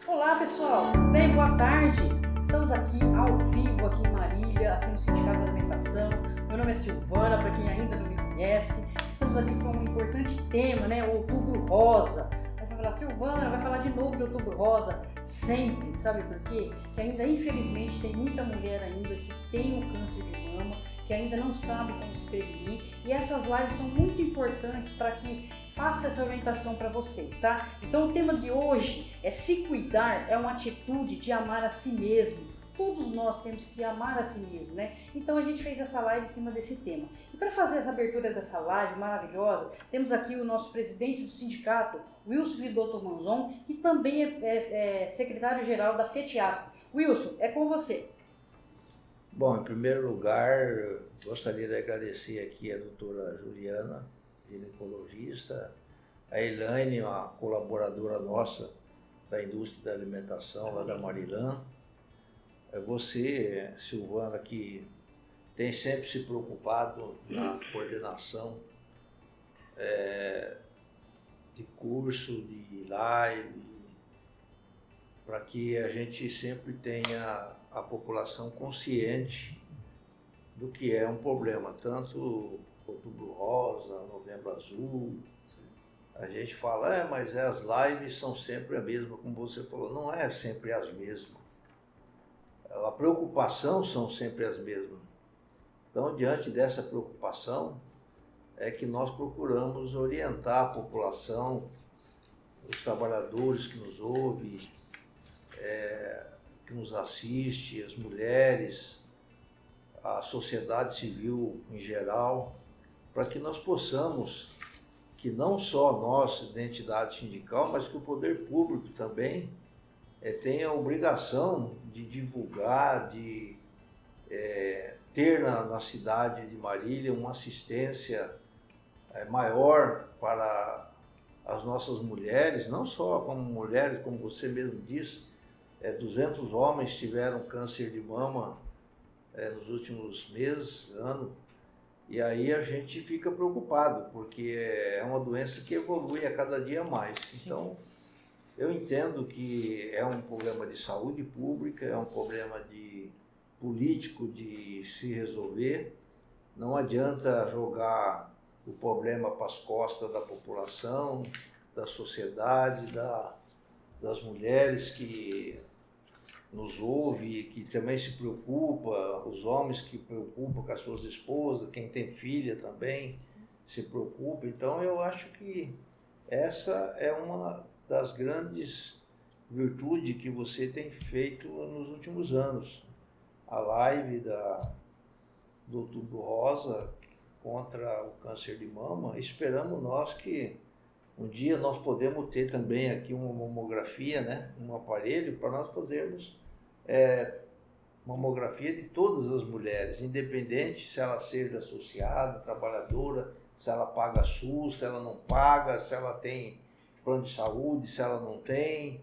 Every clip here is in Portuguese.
Olá pessoal, tudo bem? Boa tarde. Estamos aqui ao vivo aqui em Marília, aqui no Sindicato da Alimentação. Meu nome é Silvana, para quem ainda não me conhece. Estamos aqui com um importante tema, né? O Outubro Rosa. Vai falar, Silvana, vai falar de novo de Outubro Rosa. Sempre, sabe por quê? Que ainda, infelizmente, tem muita mulher ainda que tem o câncer de mama, que ainda não sabe como se prevenir. E essas lives são muito importantes para que faça essa orientação para vocês, tá? Então o tema de hoje é se cuidar é uma atitude de amar a si mesmo. Todos nós temos que amar a si mesmo, né? Então a gente fez essa live em cima desse tema. E para fazer essa abertura dessa live maravilhosa, temos aqui o nosso presidente do sindicato, Wilson Vidotto Manzon, que também é secretário-geral da FETIASP. Wilson, é com você. Bom, em primeiro lugar, gostaria de agradecer aqui a doutora Juliana, ginecologista, a Elaine, uma colaboradora nossa da indústria da alimentação lá da Marilã. Você, Silvana, que tem sempre se preocupado na coordenação de curso, de live, para que a gente sempre tenha a população consciente do que é um problema, tanto Outubro Rosa, Novembro Azul. A gente fala, mas as lives são sempre a mesma, como você falou, não é sempre as mesmas. A preocupação são sempre as mesmas. Então, diante dessa preocupação, é que nós procuramos orientar a população, os trabalhadores que nos ouvem, que nos assiste, as mulheres, a sociedade civil em geral, para que nós possamos, que não só nós, identidade sindical, mas que o poder público também tenha a obrigação de divulgar, de ter na cidade de Marília uma assistência maior para as nossas mulheres, não só como mulheres, como você mesmo disse, 200 homens tiveram câncer de mama nos últimos meses, ano, e aí a gente fica preocupado, porque é uma doença que evolui a cada dia mais. Então, eu entendo que é um problema de saúde pública, é um problema de político de se resolver. Não adianta jogar o problema para as costas da população, da sociedade, das mulheres que nos ouve, que também se preocupa, os homens que preocupam com as suas esposas, quem tem filha também se preocupa. Então eu acho que essa é uma das grandes virtudes que você tem feito nos últimos anos. A live do Outubro Rosa contra o câncer de mama, esperamos nós que um dia nós podemos ter também aqui uma mamografia, né? Um aparelho para nós fazermos mamografia de todas as mulheres, independente se ela seja associada, trabalhadora, se ela paga SUS, se ela não paga, se ela tem plano de saúde, se ela não tem,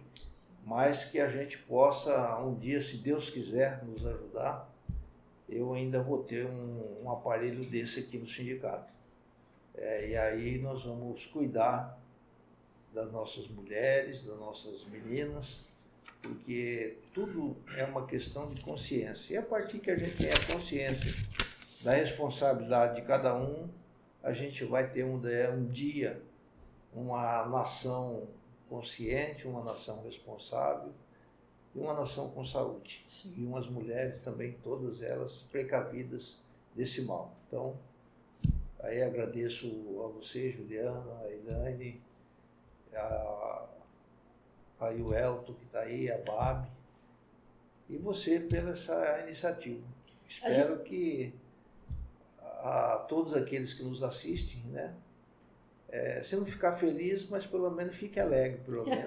mas que a gente possa um dia, se Deus quiser nos ajudar, eu ainda vou ter um aparelho desse aqui no sindicato. E aí nós vamos cuidar das nossas mulheres, das nossas meninas, porque tudo é uma questão de consciência. E a partir que a gente tem a consciência da responsabilidade de cada um, a gente vai ter um dia uma nação consciente, uma nação responsável e uma nação com saúde. Sim. E umas mulheres também, todas elas precavidas desse mal. Então, aí agradeço a você, Juliana, a Elaine, a Yuelto que está aí, a Babi, e você pela essa iniciativa. Espero que a todos aqueles que nos assistem, né, se não ficar feliz, mas pelo menos fique alegre, pelo menos.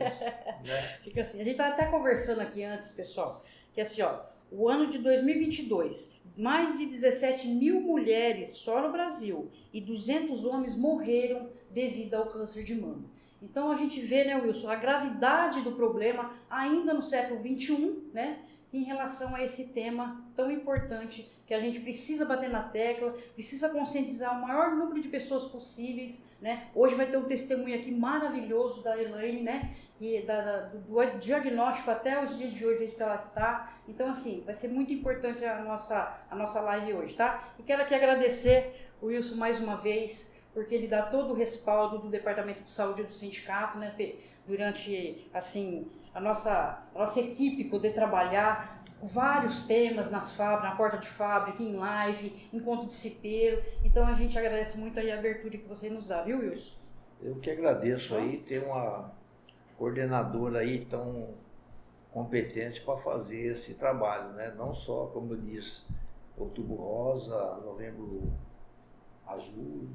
Né? Fica assim. A gente estava até conversando aqui antes, pessoal, que assim, o ano de 2022, mais de 17 mil mulheres só no Brasil e 200 homens morreram devido ao câncer de mama. Então a gente vê, né, Wilson, a gravidade do problema ainda no século XXI, né? em relação a esse tema tão importante que a gente precisa bater na tecla, precisa conscientizar o maior número de pessoas possíveis, né? Hoje vai ter um testemunho aqui maravilhoso da Elaine, né? Do diagnóstico até os dias de hoje que ela está. Então, assim, vai ser muito importante a nossa live hoje, tá? E quero aqui agradecer o Wilson mais uma vez, porque ele dá todo o respaldo do Departamento de Saúde do sindicato, né? Durante, assim, a nossa equipe poder trabalhar vários temas nas fábricas, na porta de fábrica, em live, encontro de cipeiro. Então a gente agradece muito aí a abertura que você nos dá, viu, Wilson? Eu que agradeço aí ter uma coordenadora aí tão competente para fazer esse trabalho, né? Não só, como eu disse, Outubro Rosa, Novembro Azul,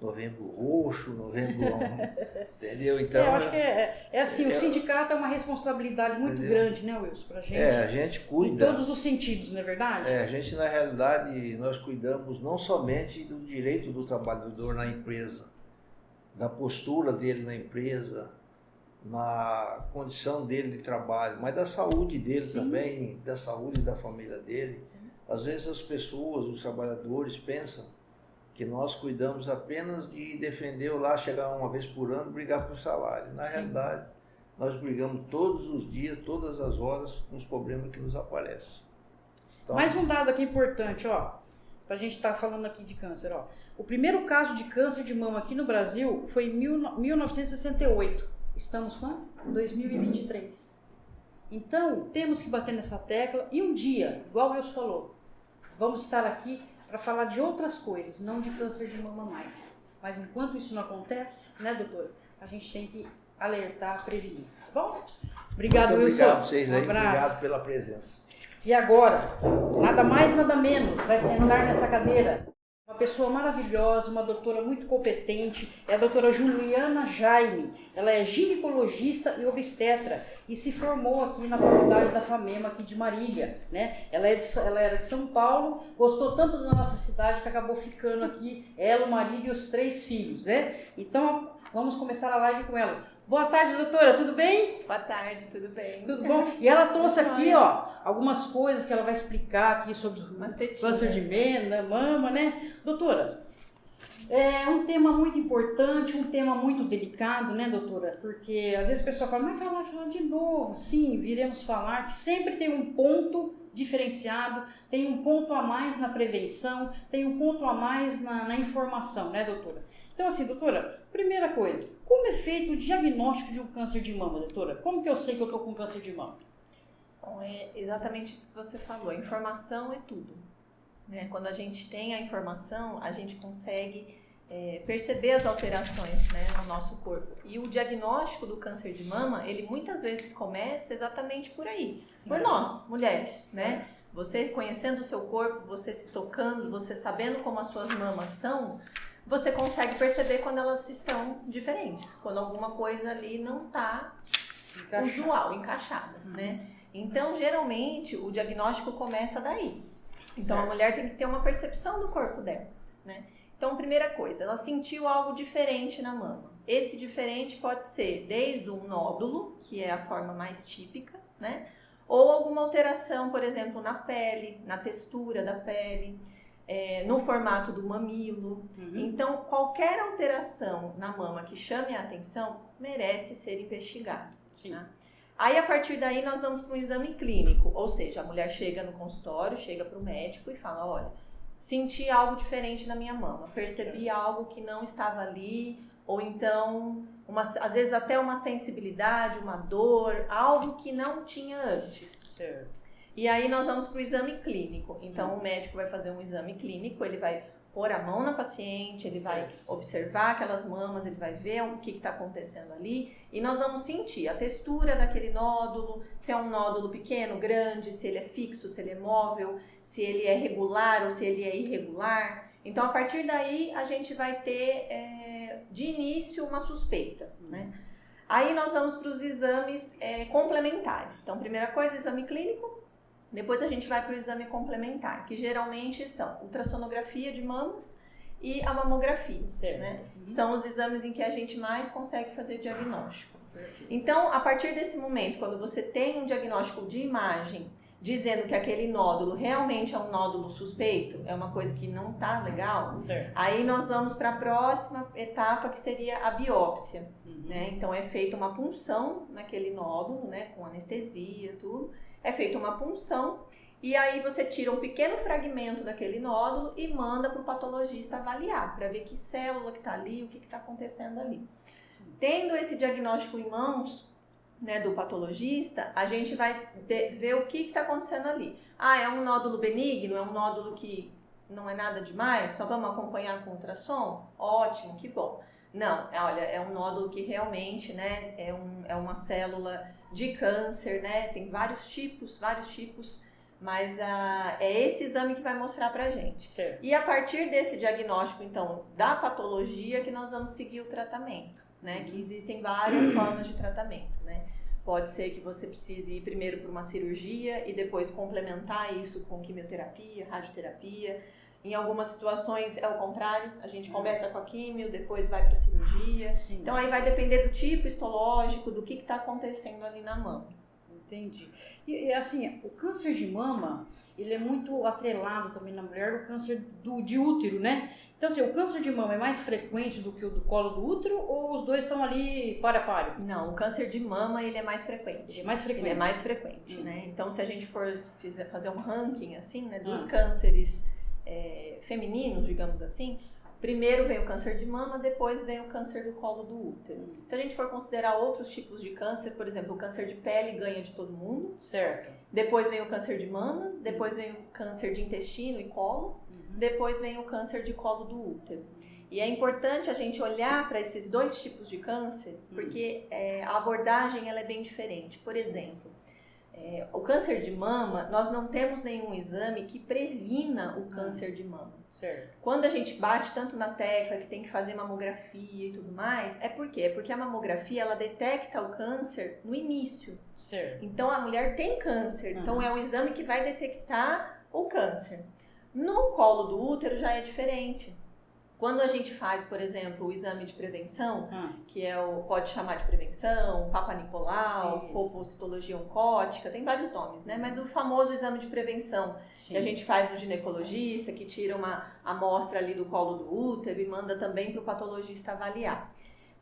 Novembro Roxo, Novembro... entendeu? Então, eu acho que é assim, o sindicato é uma responsabilidade muito grande, né, Wilson, pra gente. A gente cuida. Em todos os sentidos, não é verdade? A gente, na realidade, nós cuidamos não somente do direito do trabalhador na empresa, da postura dele na empresa, na condição dele de trabalho, mas da saúde dele também, da saúde da família dele. Sim. Às vezes as pessoas, os trabalhadores pensam que nós cuidamos apenas de defender ou lá chegar uma vez por ano e brigar por salário. Na realidade, nós brigamos todos os dias, todas as horas, com os problemas que nos aparecem. Então, mais um dado aqui importante, ó, pra gente estar falando aqui de câncer, ó. O primeiro caso de câncer de mama aqui no Brasil foi em 1968. Estamos quando? 2023. Então, temos que bater nessa tecla e um dia, igual o Wilson falou, vamos estar aqui para falar de outras coisas, não de câncer de mama mais. Mas enquanto isso não acontece, né, doutora, a gente tem que alertar, prevenir, tá bom? Obrigado, Wilson. Obrigado a vocês aí, abraço. Obrigado pela presença. E agora, nada mais, nada menos, vai sentar nessa cadeira uma pessoa maravilhosa, uma doutora muito competente, é a doutora Juliana Jaime. Ela é ginecologista e obstetra e se formou aqui na faculdade da FAMEMA aqui de Marília, né? Ela era de São Paulo, gostou tanto da nossa cidade que acabou ficando aqui, ela, o marido e os 3 filhos, né? Então, vamos começar a live com ela. Boa tarde, doutora, tudo bem? Boa tarde, tudo bem? Tudo bom? E ela trouxe aqui, ó, algumas coisas que ela vai explicar aqui sobre o câncer de mama, né? Doutora, é um tema muito importante, um tema muito delicado, né, doutora? Porque às vezes o pessoal fala, mas vai falar de novo. Sim, viremos falar, que sempre tem um ponto diferenciado, tem um ponto a mais na prevenção, tem um ponto a mais na informação, né, doutora? Então, assim, doutora, primeira coisa, como é feito o diagnóstico de um câncer de mama, doutora? Como que eu sei que eu estou com câncer de mama? Bom, é exatamente isso que você falou, a informação é tudo, né? Quando a gente tem a informação, a gente consegue perceber as alterações, né, no nosso corpo. E o diagnóstico do câncer de mama, ele muitas vezes começa exatamente por aí, por nós, mulheres, né? Você conhecendo o seu corpo, você se tocando, você sabendo como as suas mamas são, você consegue perceber quando elas estão diferentes, quando alguma coisa ali não está usual, encaixada, né? Então, geralmente, o diagnóstico começa daí. Então, a mulher tem que ter uma percepção do corpo dela, né? Então, primeira coisa, ela sentiu algo diferente na mama. Esse diferente pode ser desde um nódulo, que é a forma mais típica, né? Ou alguma alteração, por exemplo, na pele, na textura da pele, no formato do mamilo. Então, qualquer alteração na mama que chame a atenção merece ser investigado. Tá? Aí, a partir daí, nós vamos para um exame clínico, ou seja, a mulher chega no consultório, chega para o médico e fala, olha, senti algo diferente na minha mama, percebi algo que não estava ali, ou então, às vezes até uma sensibilidade, uma dor, algo que não tinha antes. Certo. E aí nós vamos para o exame clínico. Então o médico vai fazer um exame clínico, ele vai pôr a mão na paciente, ele vai observar aquelas mamas, ele vai ver o que está acontecendo ali e nós vamos sentir a textura daquele nódulo, se é um nódulo pequeno, grande, se ele é fixo, se ele é móvel, se ele é regular ou se ele é irregular. Então a partir daí a gente vai ter de início uma suspeita, né? Aí nós vamos para os exames complementares. Então primeira coisa, exame clínico. Depois a gente vai para o exame complementar, que geralmente são ultrassonografia de mamas e a mamografia, né? São os exames em que a gente mais consegue fazer diagnóstico. Então, a partir desse momento, quando você tem um diagnóstico de imagem dizendo que aquele nódulo realmente é um nódulo suspeito, é uma coisa que não tá legal, Certo. aí nós vamos para a próxima etapa, que seria a biópsia, Uhum. né? Então é feita uma punção naquele nódulo, né, com anestesia, tudo. É feita uma punção e aí você tira um pequeno fragmento daquele nódulo e manda para o patologista avaliar, para ver que célula que está ali, o que está acontecendo ali. Tendo esse diagnóstico em mãos, né, do patologista, a gente vai ver o que está acontecendo ali. Ah, é um nódulo benigno? É um nódulo que não é nada demais? Só vamos acompanhar com ultrassom? Ótimo, que bom. Não, olha, é um nódulo que realmente, né, é uma célula de câncer, né? Tem vários tipos, mas é esse exame que vai mostrar pra gente. Certo. E a partir desse diagnóstico, então, da patologia, que nós vamos seguir o tratamento, né? Que existem várias formas de tratamento, né? Pode ser que você precise ir primeiro para uma cirurgia e depois complementar isso com quimioterapia, radioterapia. Em algumas situações é o contrário, a gente começa com a quimio, depois vai para a cirurgia. Sim. Então aí vai depender do tipo histológico, do que está acontecendo ali na mama. Entendi. E assim, o câncer de mama, ele é muito atrelado também na mulher do câncer de útero, né? Então assim, o câncer de mama é mais frequente do que o do colo do útero ou os dois estão ali para páreo? Não, o câncer de mama ele é mais frequente. Ele é mais frequente. Ele é mais frequente, né? Então se a gente for fazer um ranking assim, né, dos Ah. cânceres femininos, digamos assim, primeiro vem o câncer de mama, depois vem o câncer do colo do útero. Se a gente for considerar outros tipos de câncer, por exemplo, o câncer de pele ganha de todo mundo. Certo. Depois vem o câncer de mama, depois vem o câncer de intestino e colo, depois vem o câncer de colo do útero. E é importante a gente olhar para esses dois tipos de câncer, porque a abordagem ela é bem diferente. Por exemplo, o câncer de mama, nós não temos nenhum exame que previna o câncer de mama. Certo. Quando a gente bate tanto na tecla que tem que fazer mamografia e tudo mais, é por quê? É porque a mamografia ela detecta o câncer no início. Certo. Então a mulher tem câncer, então é um exame que vai detectar o câncer. No colo do útero já é diferente. Quando a gente faz, por exemplo, o exame de prevenção, que pode chamar de prevenção, Papa Nicolau, colpocitologia oncótica, tem vários nomes, né? Mas o famoso exame de prevenção que a gente faz no ginecologista, que tira uma amostra ali do colo do útero e manda também para o patologista avaliar.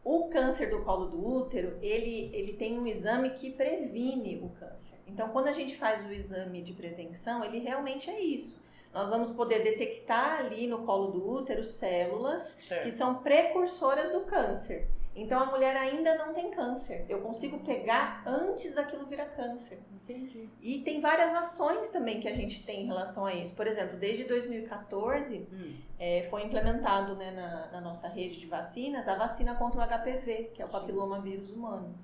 O câncer do colo do útero, ele tem um exame que previne o câncer. Então, quando a gente faz o exame de prevenção, ele realmente é isso. Nós vamos poder detectar ali no colo do útero células que são precursoras do câncer. Então a mulher ainda não tem câncer. Eu consigo pegar antes daquilo virar câncer. Entendi. E tem várias ações também que a gente tem em relação a isso. Por exemplo, desde 2014 foi implementado, né, na nossa rede de vacinas a vacina contra o HPV, que é o papilomavírus humano.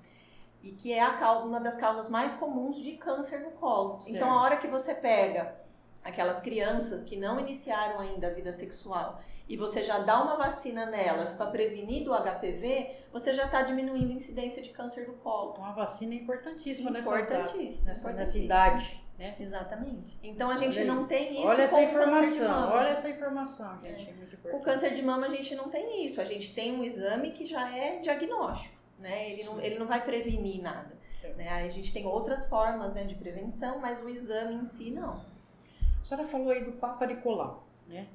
E que é uma das causas mais comuns de câncer no colo. Certo. Então a hora que você pega aquelas crianças que não iniciaram ainda a vida sexual e você já dá uma vacina nelas para prevenir do HPV, você já está diminuindo a incidência de câncer do colo. Então a vacina é importantíssima Nessa idade, né? Exatamente. Então a gente não tem isso Olha essa com o câncer de informação, mama. olha essa informação, gente. É muito importante. Com o câncer de mama a gente não tem isso. A gente tem um exame que já é diagnóstico, né? Ele não vai prevenir nada. Né? A gente tem outras formas, né, de prevenção, mas o exame em si não. A senhora falou aí do Papa Nicolau, né?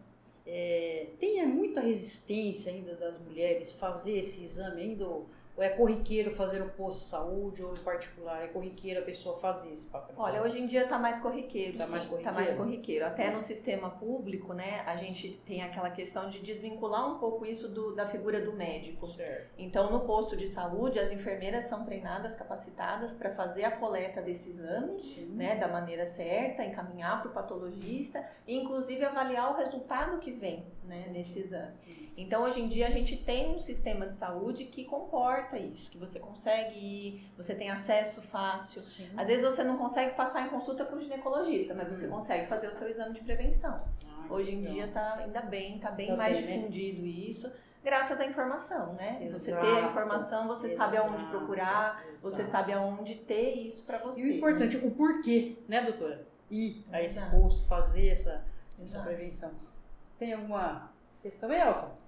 Tem muita resistência ainda das mulheres fazer esse exame ainda? Ou é corriqueiro fazer o posto de saúde ou no particular? É corriqueiro a pessoa fazer esse Papa Nicolau? Olha, hoje em dia está mais corriqueiro. Tá mais corriqueiro? Tá mais corriqueiro. Até no sistema público, né, a gente tem aquela questão de desvincular um pouco isso da figura do médico. Certo. Então, no posto de saúde, as enfermeiras são treinadas, capacitadas para fazer a coleta desse exame, né, da maneira certa, encaminhar para o patologista e, inclusive, avaliar o resultado que vem, né, nesse exame. Então, hoje em dia, a gente tem um sistema de saúde que comporta isso, que você consegue ir, você tem acesso fácil. Às vezes você não consegue passar em consulta com o ginecologista, mas você consegue fazer o seu exame de prevenção. Hoje em dia tá bem mais difundido isso, graças à informação, né? Exato. Você ter a informação, você sabe aonde procurar, você sabe aonde ter isso para você. E o importante, o porquê, né, doutora? Ir a esse Exato. posto, fazer essa Exato. prevenção. Tem alguma questão aí, Elton?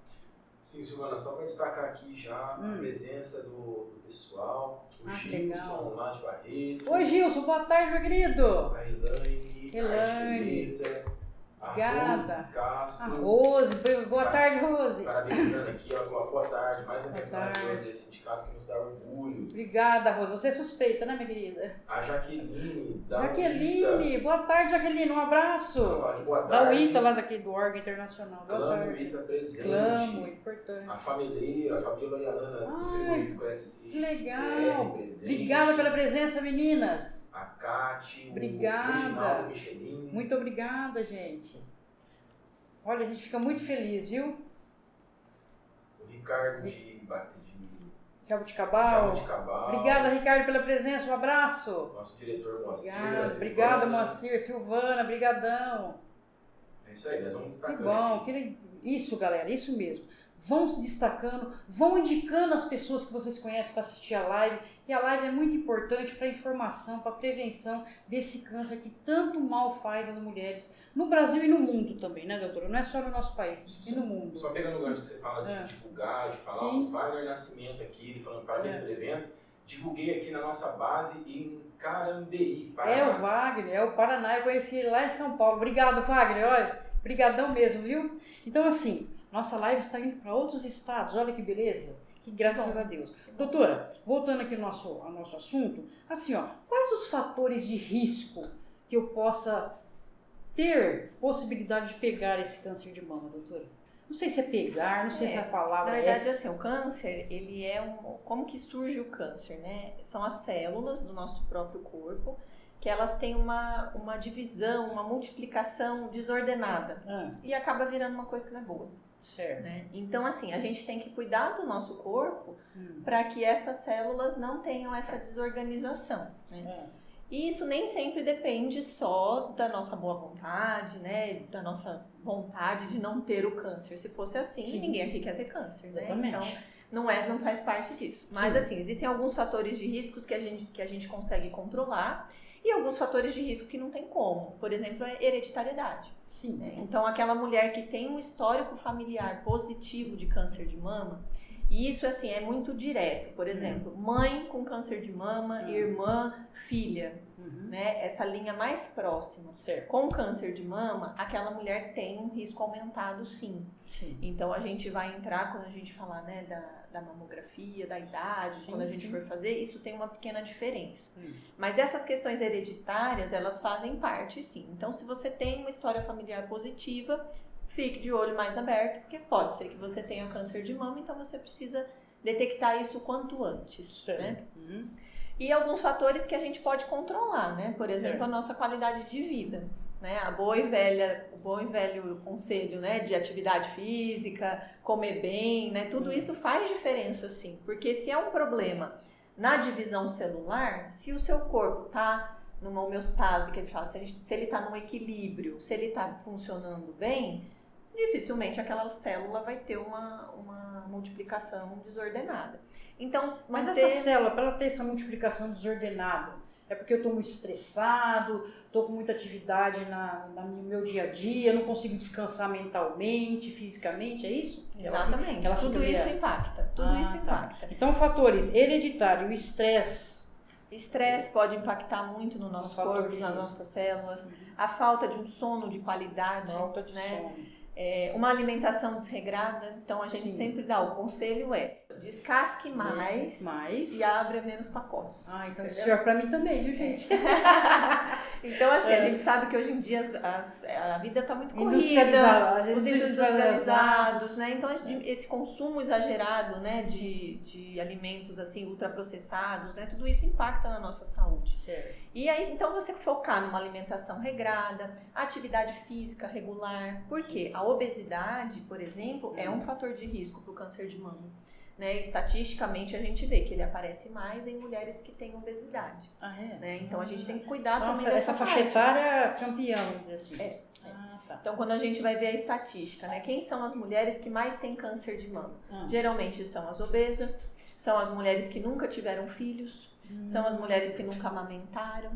Sim, Silvana, só para destacar aqui já a presença do pessoal, O Ah, que Gilson, legal. lá de Barreto. Oi, Gilson, boa tarde, meu querido. A Elaine. Elaine. A Beleza. A Obrigada. Rose Castro. A Rose, boa tarde, Rose. Parabenizando aqui, ó, boa tarde. Mais um Boa tempo maravilhoso tarde. desse sindicato que nos dá orgulho. Obrigada, Rose. Você é suspeita, né, minha querida? A Jaqueline. Da Jaqueline, boa tarde, Jaqueline, um abraço. Ela fala aqui, boa Da tarde. UITA, lá daqui do órgão internacional. Boa Clamo tarde. Ita presente. Clamo, importante. A Famileira, a Fabiola e a Ana do Ai, frigorífico SC. que legal. presente. Obrigada pela presença, meninas. A Cate, Obrigada. o Reginaldo Michelin. Muito obrigada, gente. Olha, a gente fica muito feliz, viu? O Ricardo de Jabuticabal. Jabuticabal. Obrigada, Ricardo, pela presença. Um abraço. Nosso diretor Moacir. Obrigada, a Silvana. obrigada, Moacir, Silvana, brigadão. É isso aí, nós vamos Que destacando. bom, aqui. isso, galera, isso mesmo. Vão se destacando, vão indicando as pessoas que vocês conhecem para assistir a live. E a live é muito importante para informação, para prevenção desse câncer que tanto mal faz as mulheres no Brasil e no mundo também, né, doutora? Não é só no nosso país, e no mundo. Só pegando o gancho que você fala de divulgar, de falar, Sim. o Wagner Nascimento aqui, ele falando parabéns pelo evento. Divulguei aqui na nossa base em Carambeí, Paraná. É o Wagner, é o Paraná, eu conheci ele lá em São Paulo. Obrigado, Wagner, olha, brigadão mesmo, viu? Então, assim, nossa live está indo para outros estados, olha que beleza, que graças a Deus. Doutora, voltando aqui ao nosso assunto, assim, ó, quais os fatores de risco que eu possa ter possibilidade de pegar esse câncer de mama, doutora? Não sei se é pegar, não sei se a palavra Na verdade, é... assim, o câncer, ele é como que surge o câncer, né? São as células do nosso próprio corpo, que elas têm uma divisão, uma multiplicação desordenada. E acaba virando uma coisa que não é boa. Certo. Né? Então, assim, a gente tem que cuidar do nosso corpo para que essas células não tenham essa desorganização. Né? E isso nem sempre depende só da nossa boa vontade, né? Da nossa vontade de não ter o câncer. Se fosse assim, Sim. ninguém aqui quer ter câncer, né? Exatamente. Então, não faz parte disso. Mas, Sim. assim, existem alguns fatores de riscos que a gente consegue controlar e alguns fatores de risco que não tem como. Por exemplo, a hereditariedade. Sim. Né? Então, aquela mulher que tem um histórico familiar positivo de câncer de mama, e isso, assim, é muito direto. Por exemplo, mãe com câncer de mama, irmã, filha, né? Essa linha mais próxima. Certo. Com câncer de mama, aquela mulher tem um risco aumentado, sim. Sim. Então, a gente vai entrar, quando a gente falar, né, da mamografia, da idade, Sim, quando a gente sim. for fazer, isso tem uma pequena diferença. Mas essas questões hereditárias, elas fazem parte, sim. Então, se você tem uma história familiar positiva, fique de olho mais aberto, porque pode ser que você tenha câncer de mama, então você precisa detectar isso o quanto antes, Certo. né? E alguns fatores que a gente pode controlar, né? Por exemplo, Certo. a nossa qualidade de vida, né? O bom e velho conselho, né? De atividade física, comer bem, né? Tudo isso faz diferença, sim. Porque se é um problema na divisão celular, se o seu corpo tá numa homeostase, que ele fala, se ele tá num equilíbrio, se ele tá funcionando bem, dificilmente aquela célula vai ter uma multiplicação desordenada. Então, Mas manter... essa célula, para ela ter essa multiplicação desordenada, é porque eu estou muito estressado, estou com muita atividade no meu dia a dia, não consigo descansar mentalmente, fisicamente, é isso? Exatamente, ela tudo fica isso ali- impacta, tudo isso tá. impacta. Então, fatores hereditário, o estresse, Estresse pode impactar muito no nosso fator corpo, de nas risco. nossas células, a falta de um sono de qualidade, falta de né? sono. Uma alimentação desregrada, então a gente Sim. sempre dá, o conselho é descasque mais, e abra menos pacotes. Ah, então isso entendeu? serve para mim também, viu, gente? Então, assim, a gente sabe que hoje em dia a vida está muito corrida, os industrializados, né? Então, esse consumo exagerado, né, de alimentos, assim, ultraprocessados, né? Tudo isso impacta na nossa saúde. Certo. E aí, então, você focar numa alimentação regrada, atividade física regular. Por quê? A obesidade, por exemplo, é um fator de risco para o câncer de mama. Né? Estatisticamente, a gente vê que ele aparece mais em mulheres que têm obesidade. Ah, é? Né? Então, a gente tem que cuidar Nossa, também dessa essa faixa parte. etária campeã, vamos dizer assim. Ah, tá. Então, quando a gente vai ver a estatística, né? Quem são as mulheres que mais têm câncer de mama? Geralmente são as obesas, são as mulheres que nunca tiveram filhos, são as mulheres que nunca amamentaram,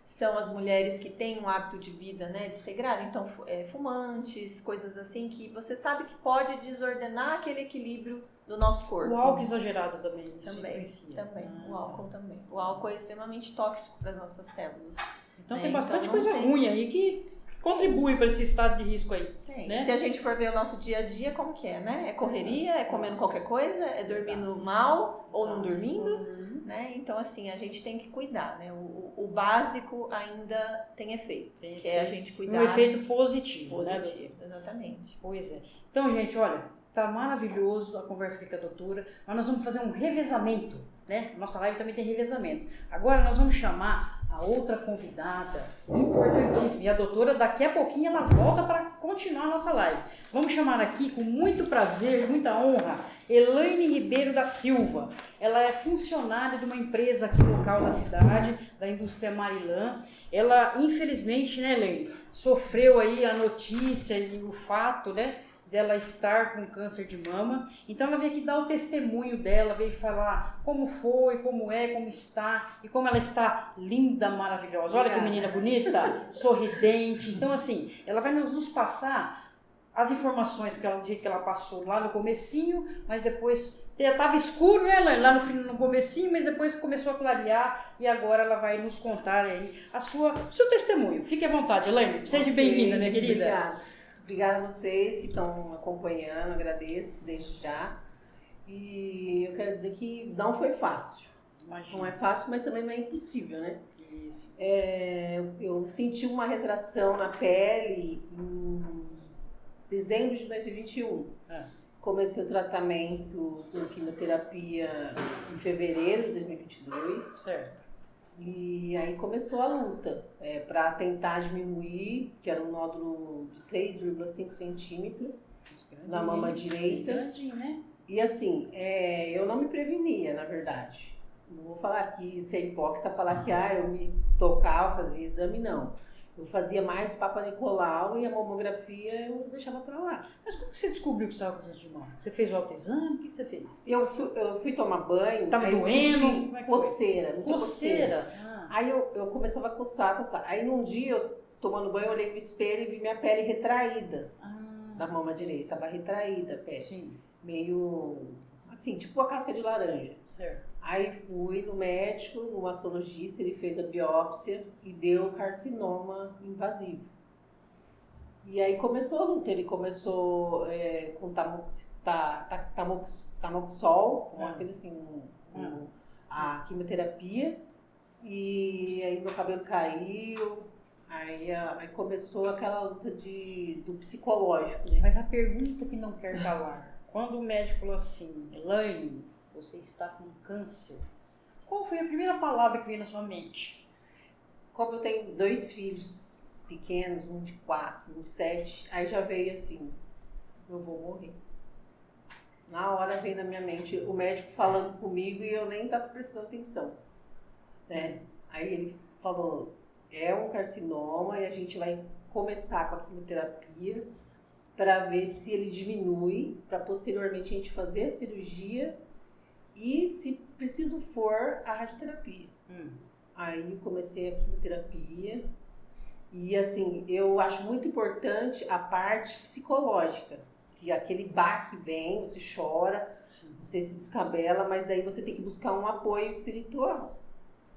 são as mulheres que têm um hábito de vida, né, desregrado, então fumantes, coisas assim que você sabe que pode desordenar aquele equilíbrio do nosso corpo. O álcool exagerado também, isso Também, influencia. também. O álcool também. O álcool é extremamente tóxico para as nossas células. Então tem bastante então coisa ruim aí que contribui para esse estado de risco aí. Tem. Né? Se a gente for ver o nosso dia a dia, como que é, né? É correria, é comendo qualquer coisa, é dormindo mal ou não dormindo, né? Então, assim, a gente tem que cuidar, né? O básico ainda tem efeito, que é a gente cuidar. Um efeito positivo, né? Positivo, exatamente. Pois é. Então, gente, olha, tá maravilhoso a conversa aqui com a doutora, mas nós vamos fazer um revezamento, né? Nossa live também tem revezamento. Agora nós vamos chamar a outra convidada importantíssima. E a doutora, daqui a pouquinho, ela volta para continuar a nossa live. Vamos chamar aqui, com muito prazer, muita honra, Elaine Ribeiro da Silva. Ela é funcionária de uma empresa aqui local da cidade, da indústria Marilã. Ela, infelizmente, né, Elaine, sofreu aí a notícia e o fato, né, dela estar com câncer de mama. Então ela veio aqui dar o testemunho dela, veio falar como foi, como é, como está e como ela está linda, maravilhosa. Olha que menina bonita, sorridente. Então assim, ela vai nos passar as informações que ela, do jeito que ela passou lá no comecinho, mas depois estava escuro, né, lá no comecinho, mas depois começou a clarear e agora ela vai nos contar aí o seu testemunho. Fique à vontade, Elaine. Seja bem-vinda, minha querida. Obrigada. Obrigada a vocês que estão acompanhando, agradeço desde já. E eu quero dizer que não foi fácil. Imagina. Não é fácil, mas também não é impossível, né? Isso. Eu senti uma retração na pele em dezembro de 2021. Comecei o tratamento com quimioterapia em fevereiro de 2022. Certo. E aí começou a luta para tentar diminuir, que era um nódulo de 3,5 centímetros na mama direita. Grandinho, né? E assim, eu não me prevenia, na verdade. Não vou falar aqui, ser hipócrita, falar que eu me tocava, fazia exame, não. Eu fazia mais o Papa Nicolau e a mamografia eu deixava para lá. Mas como que você descobriu que você estava com câncer de mama? Você fez o autoexame? O que você fez? Eu fui tomar banho. Tava aí eu doendo? senti Como é que foi? coceira. Muita Coceira? Aí eu começava a coçar. Aí num dia, eu tomando banho, eu olhei no espelho e vi minha pele retraída. Da mama direita, estava retraída a pele. Sim. Meio assim, tipo a casca de laranja. Certo. Aí fui no médico, no mastologista, ele fez a biópsia e deu carcinoma invasivo. E aí começou a luta, ele começou com tamoxol, uma coisa assim, a quimioterapia, e aí meu cabelo caiu, aí começou aquela luta do psicológico, né? Mas a pergunta que não quer calar, quando o médico falou assim, Elaine, você está com câncer, qual foi a primeira palavra que veio na sua mente? Como eu tenho 2 filhos pequenos, um de 4, um de 7, aí já veio assim, eu vou morrer. Na hora veio na minha mente o médico falando comigo e eu nem estava prestando atenção, né? Aí ele falou, é um carcinoma e a gente vai começar com a quimioterapia para ver se ele diminui, para posteriormente a gente fazer a cirurgia e, se preciso for, a radioterapia. Aí comecei a quimioterapia e, assim, eu acho muito importante a parte psicológica, que aquele baque vem, você chora, você se descabela, mas daí você tem que buscar um apoio espiritual.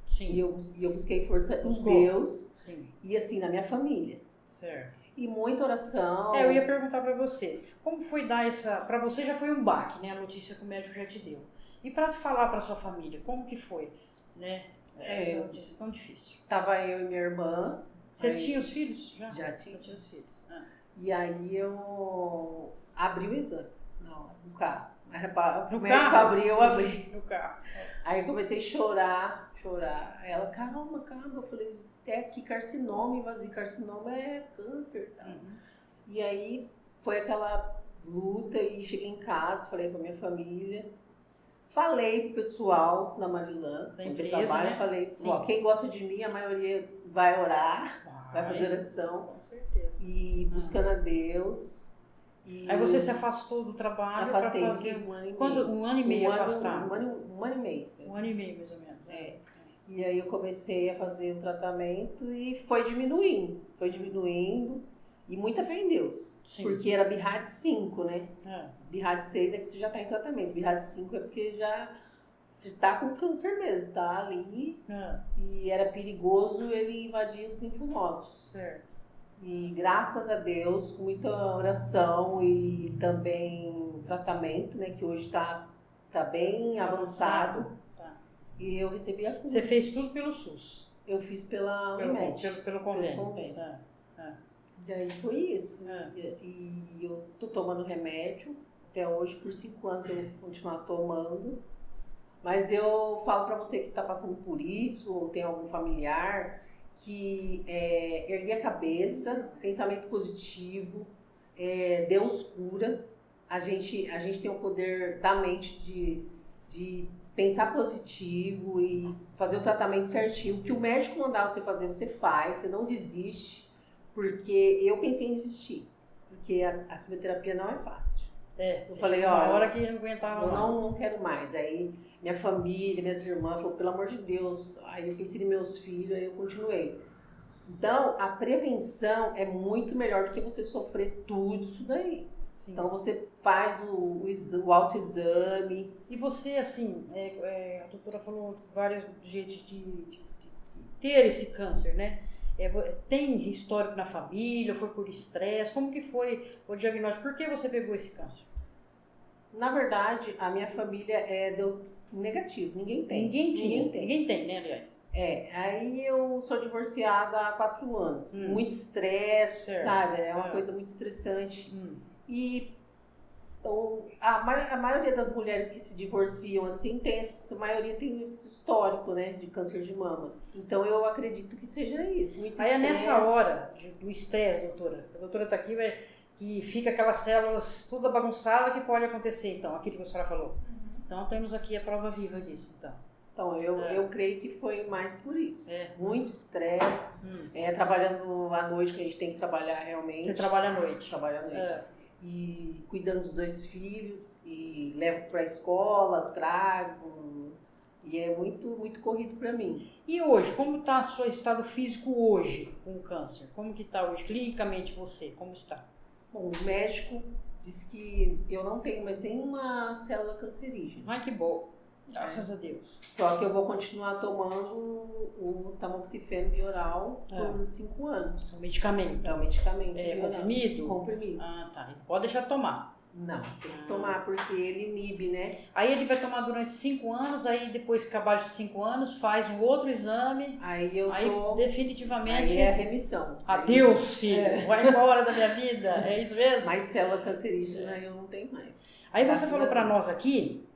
Sim. E eu busquei força em Deus. Sim. E, assim, na minha família. Certo. E muita oração. Eu ia perguntar pra você, como foi dar pra você já foi um baque, né, a notícia que o médico já te deu. E pra te falar pra sua família, como que foi, né, essa notícia tão difícil? Tava eu e minha irmã. Você tinha os filhos? Já tinha. Já tinha os filhos. E aí eu abri o exame na hora, no carro. Era pra, No o médico carro? abrir, eu abri. No carro. Aí eu comecei a chorar. Aí ela, calma. Eu falei, até aqui carcinoma invasivo, carcinoma é câncer, tá? E aí foi aquela luta e cheguei em casa, falei pra minha família, falei pro pessoal da Marilã, Da onde empresa, eu trabalho, né? falei, Sim. ó, quem gosta de mim, a maioria vai orar, vai fazer oração Com certeza. e buscando a Deus. E Aí você se afastou do trabalho para afastei fazer... um ano e meio. Quando, um ano e meio afastado? Um ano e meio. Um ano e meio, mais ou menos. E aí eu comecei a fazer o tratamento e foi diminuindo. e muita fé em Deus. Sim. Porque era BIRAD 5, né? É. BIRAD 6 é que você já está em tratamento. BIRAD 5 é porque você está com câncer mesmo, tá ali. É. E era perigoso ele invadir os linfonodos. Certo. E graças a Deus, com muita oração e também tratamento, né? Que hoje está bem avançado. Tá. E eu recebi a cura. Você fez tudo pelo SUS? Eu fiz pela Pelo Unimed. pelo convênio? Pelo convênio. É. E aí foi isso. É. E eu tô tomando remédio. Até hoje, por 5 anos, eu vou continuar tomando. Mas eu falo pra você que tá passando por isso, ou tem algum familiar, que ergue a cabeça, pensamento positivo, Deus cura. A gente tem o poder da mente de pensar positivo e fazer o tratamento certinho. O que o médico mandar você fazer, você faz, você não desiste. Porque eu pensei em desistir, porque a quimioterapia não é fácil. Eu falei, chegou uma ó, hora que não aguentava Eu mais. não quero mais. Aí minha família, minhas irmãs falaram, pelo amor de Deus. Aí eu pensei em meus filhos, aí eu continuei. Então, a prevenção é muito melhor do que você sofrer tudo isso daí. Sim. Então, você faz o autoexame. E você, assim, a doutora falou vários jeitos de ter esse câncer, né? Tem histórico na família, foi por estresse? Como que foi o diagnóstico? Por que você pegou esse câncer? Na verdade, a minha família deu negativo. Ninguém tem. Ninguém tem, né, aliás? Aí eu sou divorciada há 4 anos. Muito estresse, Certo. sabe? É uma coisa muito estressante. E a maioria das mulheres que se divorciam assim, a maioria tem esse histórico, né, de câncer de mama. Então eu acredito que seja isso. Muito Aí é estresse. nessa hora do estresse, doutora. A doutora tá aqui, que fica aquelas células tudo bagunçada que pode acontecer, então, aquilo que a senhora falou. Então temos aqui a prova viva disso, então. Então, eu creio que foi mais por isso. É. Muito estresse. Trabalhando à noite, que a gente tem que trabalhar realmente. Você trabalha à noite? Trabalho à noite. E cuidando dos 2 filhos, e levo para a escola, trago, e é muito, muito corrido para mim. E hoje, como está o seu estado físico hoje com o câncer? Como que está hoje, clinicamente você, como está? Bom, o médico disse que eu não tenho mais nenhuma célula cancerígena. Ai, que bom, graças a Deus. Só que eu vou continuar tomando o tamoxifeno bioral por 5 anos. O medicamento? É um medicamento. Comprimido? Comprimido. Ah, tá. Pode deixar de tomar. Não, tem que tomar, porque ele inibe, né? Aí ele vai tomar durante 5 anos, aí depois que acabar de 5 anos, faz um outro exame. Aí definitivamente... Aí é a remissão. Adeus, filho. Vai embora da minha vida. É isso mesmo? Mas célula cancerígena eu não tenho mais. Aí você falou pra nós aqui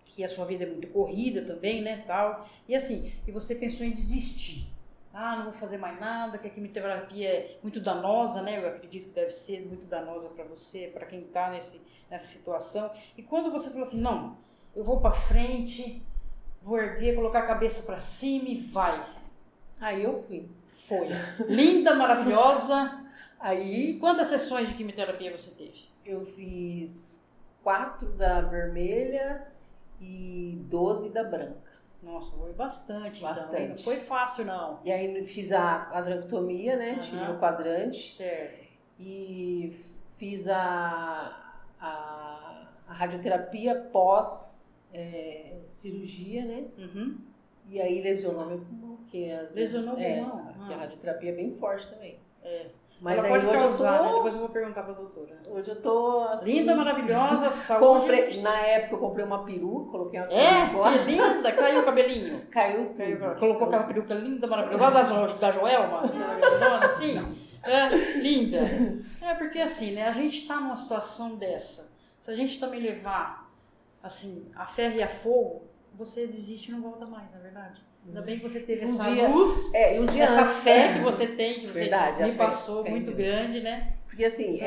que a sua vida é muito corrida também, né, tal. E assim, e você pensou em desistir. Ah, não vou fazer mais nada, que a quimioterapia é muito danosa, né? Eu acredito que deve ser muito danosa para você, para quem está nessa situação. E quando você falou assim, não, eu vou para frente, vou erguer, colocar a cabeça para cima e vai. Aí eu fui. Foi. Linda, maravilhosa. Aí quantas sessões de quimioterapia você teve? Eu fiz 4 da vermelha e 12 da branca. Nossa, foi bastante. Bastante. Então, não foi fácil, não. E aí fiz a quadranectomia, né? Tirei o quadrante. Certo. E fiz a radioterapia pós cirurgia, né? E aí lesionou meu pulmão. Lesionou o pulmão? Porque a radioterapia é bem forte também. Mas ela aí pode hoje causar, eu tô... né? Depois eu vou perguntar pra doutora. Hoje eu tô assim... Linda, maravilhosa, saúde. Na época eu comprei uma peruca, coloquei uma peruca. Que linda! Caiu o cabelinho. Caiu tudo. Colocou aquela peruca linda, maravilhosa. Da Joelma, assim. Linda. Porque assim, né? A gente tá numa situação dessa. Se a gente também levar, assim, a ferro e a fogo, você desiste e não volta mais, na verdade. Ainda bem que você teve essa luz, essa fé que você tem, que você me passou, muito grande, né? Porque assim,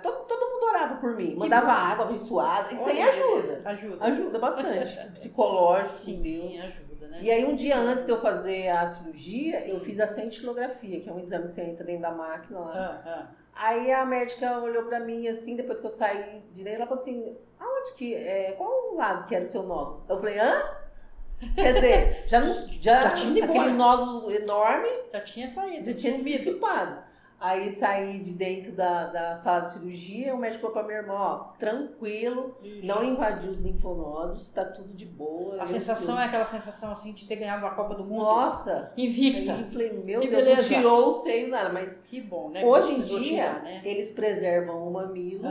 todo mundo orava por mim, mandava água abençoada, isso aí ajuda. Ajuda bastante. Psicológico, sim, Deus. Ajuda, né? E aí um dia antes de eu fazer a cirurgia, eu fiz a cintilografia, que é um exame que você entra dentro da máquina lá. Aí a médica olhou pra mim assim, depois que eu saí de dentro, ela falou assim, qual o lado que era o seu nódulo? Eu falei, Quer dizer, já tinha aquele nódulo enorme, já tinha saído, já tinha se dissipado. Aí saí de dentro da sala de cirurgia, o médico falou pra minha irmã, ó, tranquilo, não invadiu os linfonodos, tá tudo de boa. A sensação é aquela sensação assim de ter ganhado uma Copa do Mundo. Nossa! Invicta. Aí eu falei, meu Que Deus, beleza. não tirou o seio, nada, mas Que bom, né? hoje em Precisou dia, tirar, né? eles preservam o mamilo,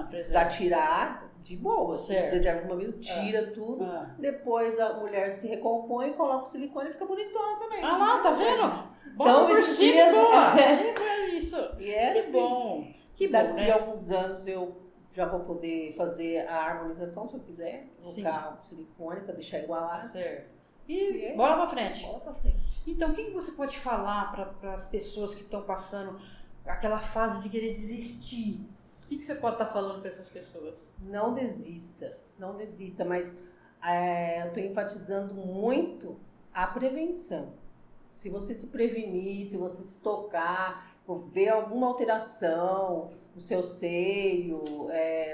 se precisar tirar, de boa. Eles Certo. preservam o mamilo, tira tudo, depois a mulher se recompõe, coloca o silicone e fica bonitona também. Ah lá, tá vendo? Bom Então, por hoje em cima, dia- boa. É isso. E é Que assim. bom. Que bom, Daqui né? a alguns anos eu já vou poder fazer a harmonização, se eu quiser. Sim. Colocar o silicone para deixar igualado. Certo. E E é bola isso. pra frente. Bola pra frente. Então, o que você pode falar para as pessoas que estão passando aquela fase de querer desistir? O que você pode estar falando para essas pessoas? Não desista, mas eu estou enfatizando muito a prevenção. Se você se prevenir, se você se tocar, ou ver alguma alteração no seu seio,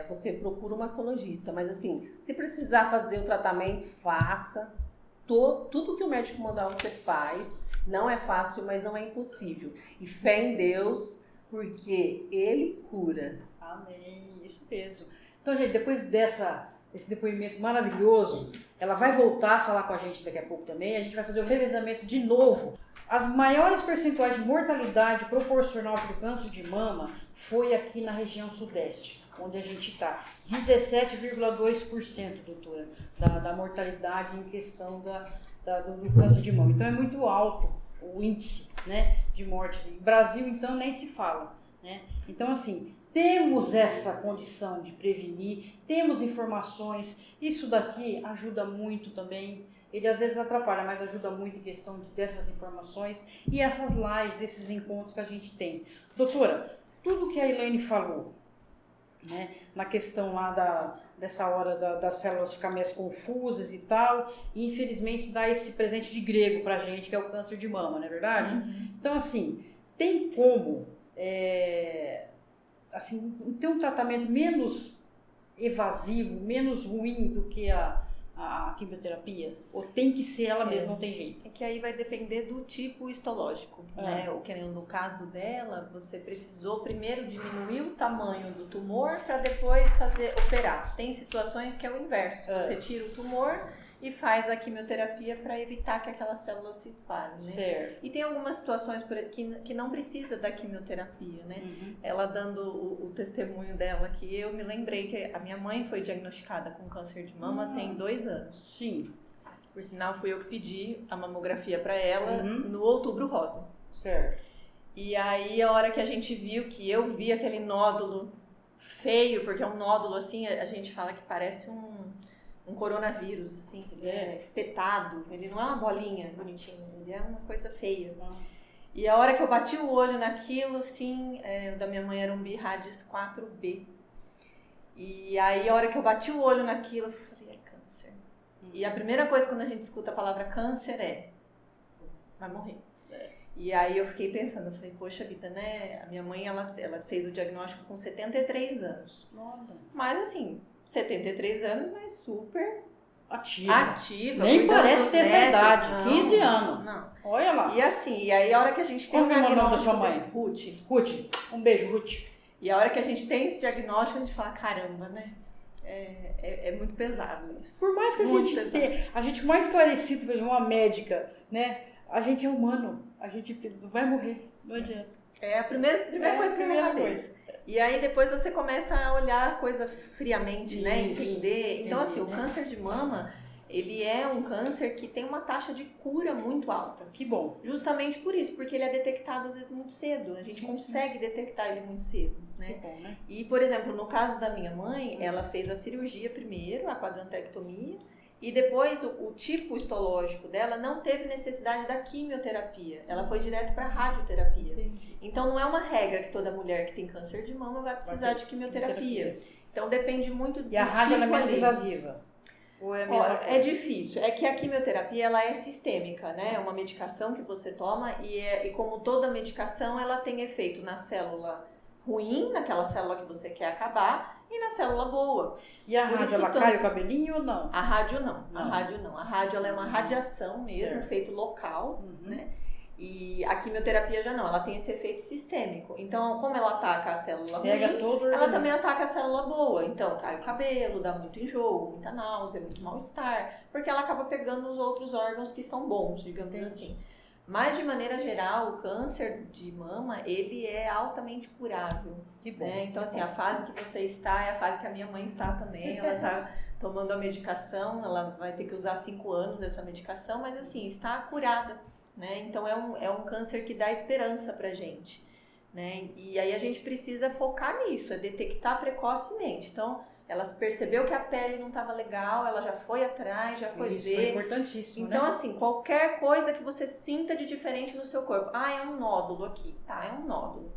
você procura um mastologista. Mas assim, se precisar fazer o tratamento, faça. Tudo que o médico mandar você faz. Não é fácil, mas não é impossível. E fé em Deus, porque Ele cura. Amém. Isso mesmo. Então, gente, depois desse depoimento maravilhoso, ela vai voltar a falar com a gente daqui a pouco também. A gente vai fazer o revezamento de novo. As maiores percentuais de mortalidade proporcional para o câncer de mama foi aqui na região sudeste, onde a gente está. 17,2%, doutora, da mortalidade em questão do câncer de mama. Então é muito alto o índice, né, de morte. No Brasil, então, nem se fala, né? Então, assim, temos essa condição de prevenir, temos informações, isso daqui ajuda muito também. Ele às vezes atrapalha, mas ajuda muito em questão dessas informações e essas lives, esses encontros que a gente tem. Doutora, tudo que a Elaine falou, né, na questão lá dessa hora das células ficar meio confusas e tal, e infelizmente dá esse presente de grego pra gente, que é o câncer de mama, não é verdade? Então, assim, tem como ter um tratamento menos evasivo, menos ruim do que a quimioterapia? Ou tem que ser ela mesma, não tem jeito? É que aí vai depender do tipo histológico, né? O que no caso dela, você precisou primeiro diminuir o tamanho do tumor para depois operar. Tem situações que é o inverso. Você tira o tumor e faz a quimioterapia para evitar que aquelas células se espalhem, né? Certo. E tem algumas situações que não precisa da quimioterapia, né? Ela dando o testemunho dela, que eu me lembrei que a minha mãe foi diagnosticada com câncer de mama tem 2 anos. Sim. Por sinal, fui eu que pedi a mamografia para ela no Outubro Rosa. Certo. E aí, a hora que a gente viu, que eu vi aquele nódulo feio, porque é um nódulo assim, a gente fala que parece um coronavírus, assim, ele é espetado, ele não é uma bolinha bonitinha, ele é uma coisa feia. E a hora que eu bati o olho naquilo, assim, o da minha mãe era um BIRADS 4B. E aí a hora que eu bati o olho naquilo, eu falei, é câncer. E a primeira coisa quando a gente escuta a palavra câncer vai morrer. E aí eu fiquei pensando, eu falei, poxa vida, né? A minha mãe, ela fez o diagnóstico com 73 anos. Mas assim, 73 anos, mas super Ativa. cuidando Nem parece dos ter essa netos. idade, Não, 15 anos. Não. Olha lá. E assim, e aí a hora que a gente tem Como é o nome da sua mãe? Ruth. Ruth, um beijo, Ruth. E a hora que a gente tem esse diagnóstico, a gente fala, caramba, né? É muito pesado isso. Por mais que a gente mais esclarecido, por exemplo, uma médica, né? A gente é humano, a gente vai morrer, não adianta. É a primeira coisa que vem na cabeça. E aí depois você começa a olhar a coisa friamente, né? Entender. Então assim, o câncer de mama, ele é um câncer que tem uma taxa de cura muito alta. Que bom. Justamente por isso, porque ele é detectado às vezes muito cedo. A gente consegue detectar ele muito cedo, né? Que bom, né? E, por exemplo, no caso da minha mãe, ela fez a cirurgia primeiro, a quadrantectomia, e depois o tipo histológico dela não teve necessidade da quimioterapia. Ela foi direto para radioterapia. Entendi. Então não é uma regra que toda mulher que tem câncer de mama vai precisar de quimioterapia. Então depende muito do E a rádio tipo é menos ali. invasiva? Ou é a mesma coisa? É difícil. É que a quimioterapia ela é sistêmica, né? É uma medicação que você toma e como toda medicação ela tem efeito na célula ruim, naquela célula que você quer acabar, e na célula boa. E a Por rádio, isso ela tanto- cai o cabelinho ou não? A rádio não. Não. A rádio não. A rádio ela é uma radiação mesmo, Certo. feito local, né? E a quimioterapia já não, ela tem esse efeito sistêmico. Então, como ela ataca a célula ruim, Pega todo o ela organismo. também ataca a célula boa. Então, cai o cabelo, dá muito enjoo, muita náusea, muito mal-estar, porque ela acaba pegando os outros órgãos que são bons, digamos assim. Mas, de maneira geral, o câncer de mama, ele é altamente curável. Que bom. Né? Então, assim, a fase que você está é a fase que a minha mãe está também. Ela está tomando a medicação, ela vai ter que usar 5 anos essa medicação, mas, assim, está curada. Né? Então, é um câncer que dá esperança pra gente. Né? E aí a gente precisa focar nisso, é detectar precocemente. Então, ela percebeu que a pele não estava legal, ela já foi atrás, já foi Isso ver. é importantíssimo, Então, né? assim, qualquer coisa que você sinta de diferente no seu corpo. Ah, é um nódulo aqui. Tá, é um nódulo.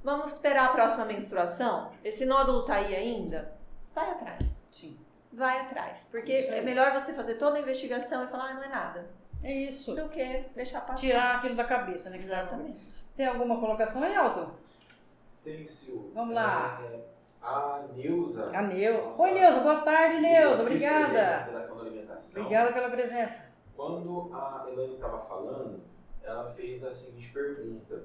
Vamos esperar a próxima menstruação? Esse nódulo tá aí ainda? Vai atrás. Sim. Vai atrás. Porque Isso aí. é melhor você fazer toda a investigação e falar, ah, não é nada. É isso. Do que deixar passar. Tirar aquilo da cabeça, né? Exatamente. Tem alguma colocação aí, Alto? Tem, Sil. Vamos lá. A Neuza. A Neuza. Nossa, Oi, Neuza. Boa tarde, Neuza. vice-presidente da Obrigada. Federação da Alimentação. Obrigada pela presença. Quando a Elaine estava falando, ela fez a seguinte pergunta.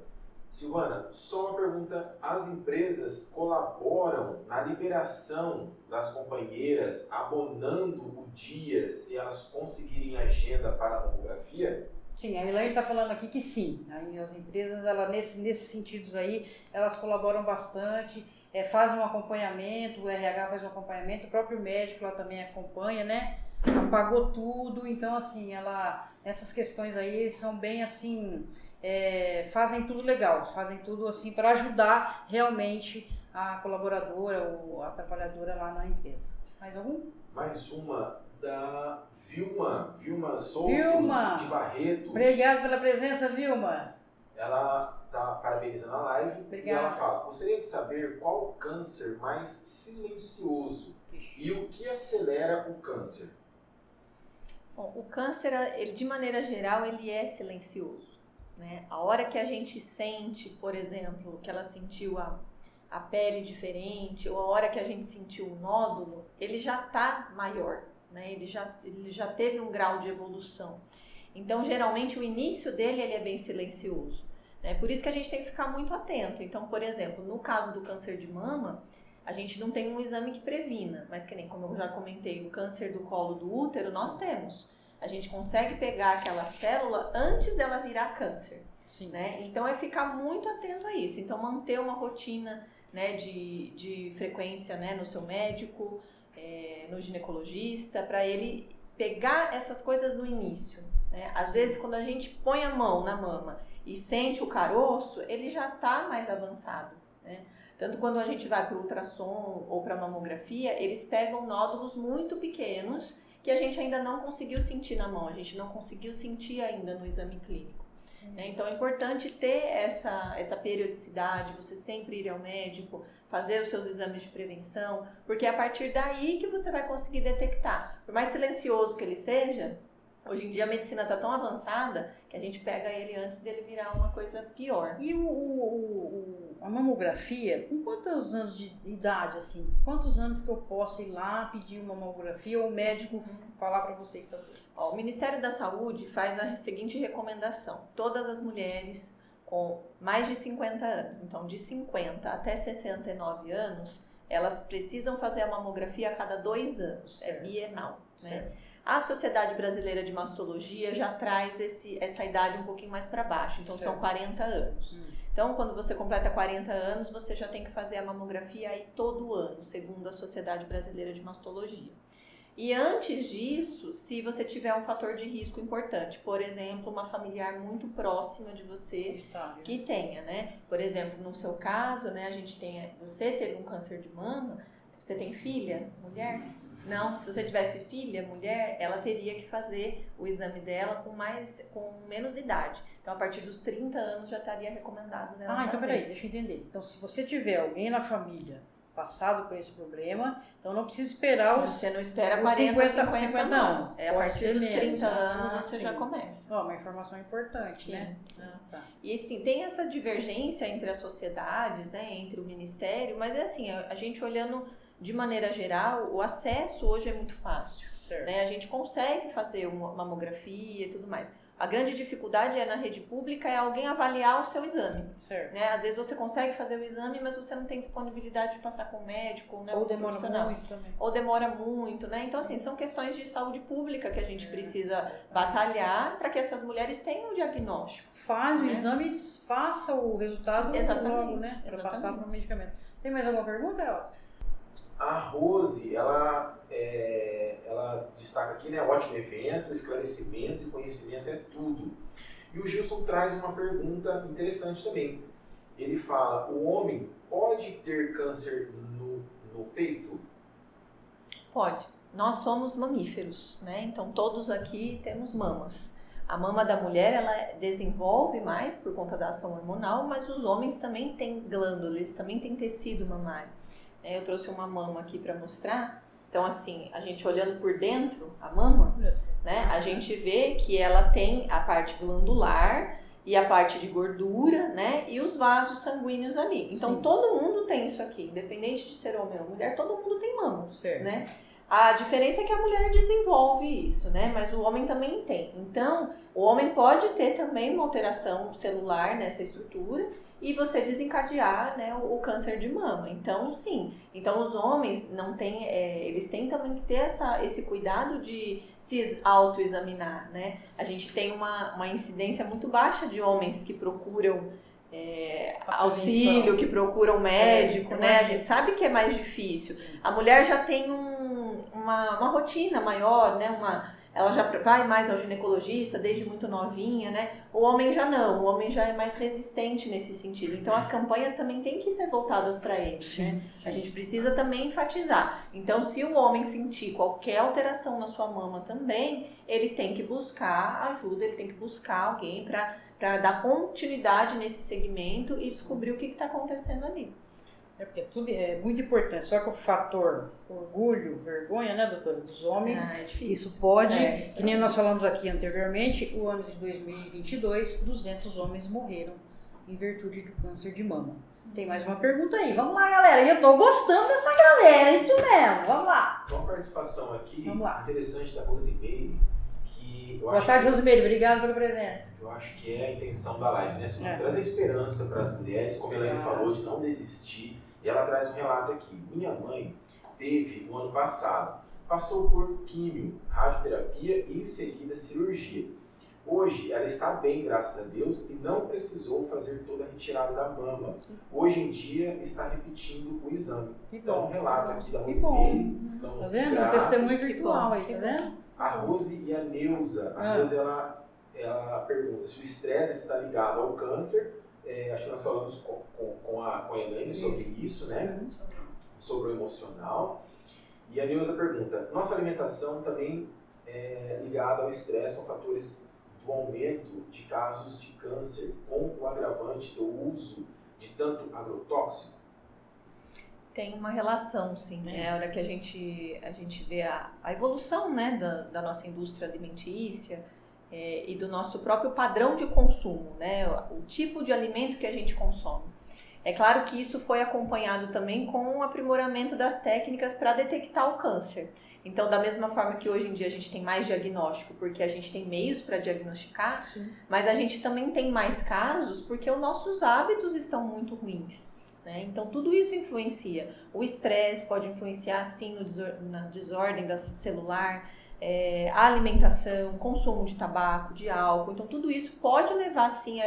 Silvana, só uma pergunta. As empresas colaboram na liberação das companheiras, abonando o dia, se elas conseguirem agenda para a mamografia? Sim, a Elaine está falando aqui que sim. Aí as empresas, ela, nesses sentidos aí, elas colaboram bastante, fazem um acompanhamento, o RH faz um acompanhamento, o próprio médico lá também acompanha, né? Apagou tudo, então assim, essas questões aí são bem assim, fazem tudo legal, fazem tudo assim para ajudar realmente a colaboradora ou a trabalhadora lá na empresa. Mais algum? Mais uma da Vilma Souto, Vilma! de Barretos. Obrigado pela presença, Vilma. Ela está parabenizando a live. Obrigada. E ela fala, gostaria de saber qual o câncer mais silencioso e o que acelera o câncer. Bom, o câncer, ele, de maneira geral, ele é silencioso. Né? A hora que a gente sente, por exemplo, que ela sentiu a pele diferente, ou a hora que a gente sentiu o nódulo, ele já está maior, né? Ele já teve um grau de evolução. Então, geralmente, o início dele ele é bem silencioso. Né? Por isso que a gente tem que ficar muito atento. Então, por exemplo, no caso do câncer de mama, a gente não tem um exame que previna, mas que nem como eu já comentei, o câncer do colo do útero, nós temos. A gente consegue pegar aquela célula antes dela virar câncer. Sim. Né? Então, é ficar muito atento a isso. Então, manter uma rotina, né, de frequência, né, no seu médico, no ginecologista, para ele pegar essas coisas no início. Né? Às vezes, quando a gente põe a mão na mama e sente o caroço, ele já está mais avançado. Né? Tanto quando a gente vai para o ultrassom ou para a mamografia, eles pegam nódulos muito pequenos que a gente ainda não conseguiu sentir na mão, a gente não conseguiu sentir ainda no exame clínico. Né? Então é importante ter essa periodicidade, você sempre ir ao médico, fazer os seus exames de prevenção, porque é a partir daí que você vai conseguir detectar. Por mais silencioso que ele seja, hoje em dia a medicina está tão avançada que a gente pega ele antes dele virar uma coisa pior. E a mamografia, com quantos anos de idade, assim? Quantos anos que eu posso ir lá pedir uma mamografia ou o médico falar para você fazer? Ó, o Ministério da Saúde faz a seguinte recomendação. Todas as mulheres com mais de 50 anos, então de 50 até 69 anos, elas precisam fazer a mamografia a cada 2 anos, Certo. é bienal. Né? Certo. A Sociedade Brasileira de Mastologia já traz essa idade um pouquinho mais para baixo, então Certo. são 40 anos. Então, quando você completa 40 anos, você já tem que fazer a mamografia aí todo ano, segundo a Sociedade Brasileira de Mastologia. E antes disso, se você tiver um fator de risco importante, por exemplo, uma familiar muito próxima de você que tenha, né? Por exemplo, no seu caso, né, você teve um câncer de mama, você tem filha, mulher? Não, se você tivesse filha, mulher, ela teria que fazer o exame dela com menos idade. Então, a partir dos 30 anos já estaria recomendado dela então fazer. peraí, deixa eu entender. Então, se você tiver alguém na família passado por esse problema, então não precisa esperar Você não espera os 40, 50 50 não. anos. É a Pode partir ser dos menos. 30 anos você sim. já começa. Uma informação importante, Sim. né? Tá. E assim, tem essa divergência entre as sociedades, né, entre o Ministério, mas é assim, a gente olhando de maneira geral, o acesso hoje é muito fácil. Certo. Né? A gente consegue fazer uma mamografia e tudo mais. A grande dificuldade na rede pública é alguém avaliar o seu exame. Certo. Né? Às vezes você consegue fazer o exame, mas você não tem disponibilidade de passar com o médico, né? Ou com o demora profissional. muito também. Ou demora muito, né? Então, assim, são questões de saúde pública que a gente precisa batalhar para que essas mulheres tenham o diagnóstico. Faz o Né? exame, faça o resultado Exatamente, logo, né? Para passar exatamente. para o medicamento. Tem mais alguma pergunta, Elton? A Rose, ela destaca aqui, né? Ótimo evento, esclarecimento e conhecimento é tudo. E o Gilson traz uma pergunta interessante também. Ele fala, o homem pode ter câncer no peito? Pode. Nós somos mamíferos, né? Então todos aqui temos mamas. A mama da mulher, ela desenvolve mais por conta da ação hormonal, mas os homens também têm glândulas, eles também têm tecido mamário. Eu trouxe uma mama aqui para mostrar. Então, assim, a gente olhando por dentro, a mama, né? A gente vê que ela tem a parte glandular e a parte de gordura, né? E os vasos sanguíneos ali. Então, Sim. todo mundo tem isso aqui, independente de ser homem ou mulher, todo mundo tem mama, Certo. né? A diferença é que a mulher desenvolve isso, né? Mas o homem também tem. Então, o homem pode ter também uma alteração celular nessa estrutura e você desencadear, né, o câncer de mama. Então, sim. Então, os homens não têm, eles têm também que ter esse cuidado de se autoexaminar, né? A gente tem uma incidência muito baixa de homens que procuram auxílio, que procuram médico, né? A gente sabe que é mais difícil. Sim. A mulher já tem uma rotina maior, né? Ela já vai mais ao ginecologista desde muito novinha, né? O homem já não, o homem já é mais resistente nesse sentido. Então as campanhas também têm que ser voltadas para ele, né? A gente precisa também enfatizar. Então, se o homem sentir qualquer alteração na sua mama também, ele tem que buscar ajuda, ele tem que buscar alguém para dar continuidade nesse segmento e descobrir o que está acontecendo ali. Porque tudo é muito importante. Só que o fator orgulho, vergonha, né, doutora, dos homens, É difícil. isso pode, isso que nem nós falamos aqui anteriormente, o ano de 2022, 200 homens morreram em virtude do câncer de mama. Tem mais uma pergunta aí. Vamos lá, galera. Eu tô gostando dessa galera, é isso mesmo. Vamos lá. Uma participação aqui Vamos lá. interessante da Rosimeire, que eu Boa acho tarde, que, Rosimeire. Obrigado pela presença. eu acho que é a intenção da live, né? Suzy? É. Trazer esperança para as mulheres, como a Elaine falou, de não desistir. E ela traz um relato aqui. Minha mãe teve no ano passado, passou por químio, radioterapia e em seguida cirurgia. Hoje ela está bem, graças a Deus, e não precisou fazer toda a retirada da mama. Hoje em dia está repetindo o exame. Que Então, um bom. relato aqui da Que Rosimeire. Tá Ficamos vendo? Um gratos. testemunho Que virtual bom, aí, que tá bom. vendo? A Rose e a Neuza. A Neuza, ela pergunta se o estresse está ligado ao câncer. Acho que nós falamos com a Elaine sobre isso, né? Sobre o emocional. E a Neuza pergunta, nossa alimentação também é ligada ao estresse, são fatores do aumento de casos de câncer com o agravante do uso de tanto agrotóxico? Tem uma relação, sim, né? A hora que a gente vê a evolução, né, da nossa indústria alimentícia e do nosso próprio padrão de consumo, né? O tipo de alimento que a gente consome. É claro que isso foi acompanhado também com o aprimoramento das técnicas para detectar o câncer. Então, da mesma forma que hoje em dia a gente tem mais diagnóstico, porque a gente tem meios para diagnosticar, Sim. mas a gente também tem mais casos porque os nossos hábitos estão muito ruins. Né? Então, tudo isso influencia. O estresse pode influenciar, sim, na desordem celular, a alimentação, consumo de tabaco, de álcool. Então, tudo isso pode levar, sim, a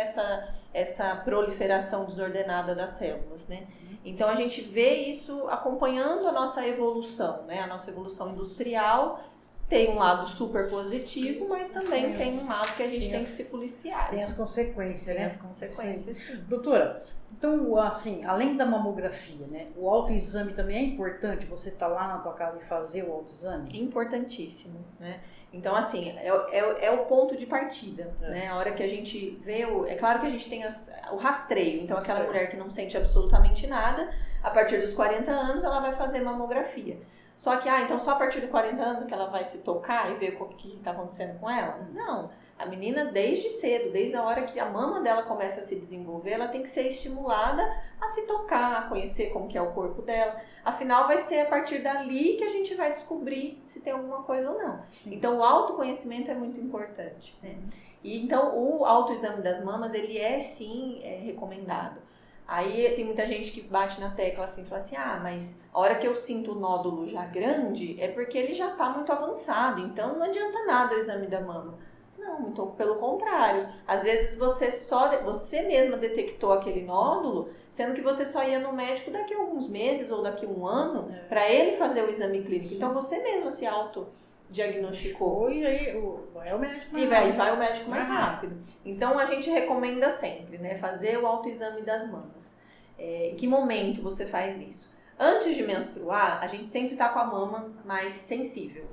essa proliferação desordenada das células, né? Então, a gente vê isso acompanhando a nossa evolução, né? A nossa evolução industrial tem um lado super positivo, mas também tem um lado que a gente tem que se policiar. Tem as consequências, Tem né? as consequências, sim. Doutora, então, assim, além da mamografia, né? O autoexame também é importante? Você estar lá na tua casa e fazer o autoexame? Importantíssimo, né? Então, assim, é o ponto de partida, né? A hora que a gente vê, é claro que a gente tem o rastreio. Então, aquela mulher que não sente absolutamente nada, a partir dos 40 anos, ela vai fazer mamografia. Só que, então só a partir dos 40 anos que ela vai se tocar e ver o que está acontecendo com ela? Não. A menina, desde cedo, desde a hora que a mama dela começa a se desenvolver, ela tem que ser estimulada a se tocar, a conhecer como que é o corpo dela. Afinal, vai ser a partir dali que a gente vai descobrir se tem alguma coisa ou não. Então, o autoconhecimento é muito importante, né? E então o autoexame das mamas, ele é sim recomendado. Aí tem muita gente que bate na tecla assim, fala assim, mas a hora que eu sinto o nódulo já grande, é porque ele já está muito avançado, então não adianta nada o exame da mama. Não, então pelo contrário. Às vezes você mesma detectou aquele nódulo, sendo que você só ia no médico daqui a alguns meses ou daqui a um ano, para ele fazer o exame clínico. Então você mesma se autodiagnosticou. E aí vai o médico mais E rápido. vai o médico mais rápido. Então a gente recomenda sempre, né, fazer o autoexame das mamas. Em que momento você faz isso? Antes de menstruar, a gente sempre tá com a mama mais sensível.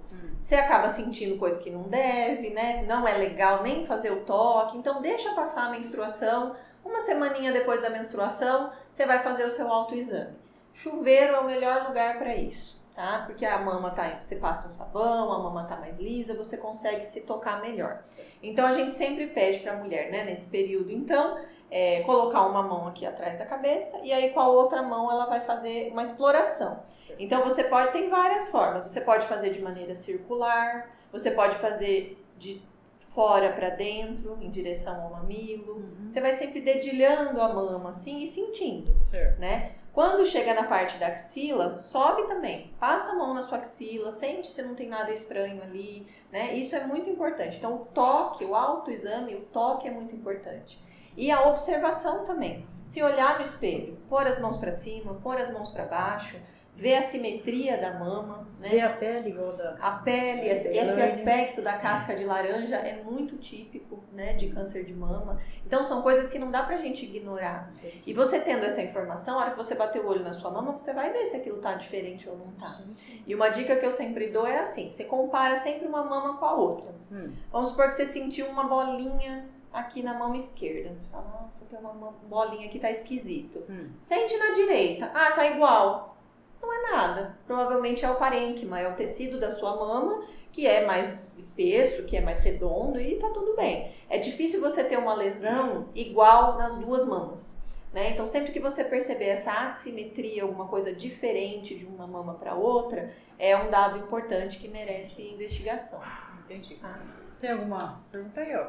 Você acaba sentindo coisa que não deve, né? Não é legal nem fazer o toque. Então deixa passar a menstruação. Uma semaninha depois da menstruação, você vai fazer o seu autoexame. Chuveiro é o melhor lugar para isso. Tá? Porque a mama você passa um sabão, a mama tá mais lisa, você consegue se tocar melhor. Então a gente sempre pede para a mulher, né, nesse período, então, colocar uma mão aqui atrás da cabeça e aí com a outra mão ela vai fazer uma exploração. Então tem várias formas. Você pode fazer de maneira circular, você pode fazer de fora para dentro, em direção ao mamilo. Você vai sempre dedilhando a mama assim e sentindo, né? Quando chega na parte da axila, sobe também. Passa a mão na sua axila, sente se não tem nada estranho ali, né? Isso é muito importante. Então, o toque, o autoexame, o toque é muito importante. E a observação também. Se olhar no espelho, pôr as mãos para cima, pôr as mãos para baixo, ver a simetria da mama, né? Ver a pele igual da... A pele, esse aspecto da casca de laranja é muito típico, né, de câncer de mama. Então são coisas que não dá pra gente ignorar. E você tendo essa informação, a hora que você bater o olho na sua mama, você vai ver se aquilo tá diferente ou não tá. E uma dica que eu sempre dou é assim, você compara sempre uma mama com a outra. Vamos supor que você sentiu uma bolinha aqui na mão esquerda. Você fala, nossa, tem uma bolinha aqui, tá esquisito. Sente na direita, tá igual. Não é nada. Provavelmente é o parênquima, é o tecido da sua mama, que é mais espesso, que é mais redondo e tá tudo bem. É difícil você ter uma lesão igual nas duas mamas, né? Então, sempre que você perceber essa assimetria, alguma coisa diferente de uma mama para outra, é um dado importante que merece investigação. Entendi. Tem alguma pergunta aí, ó?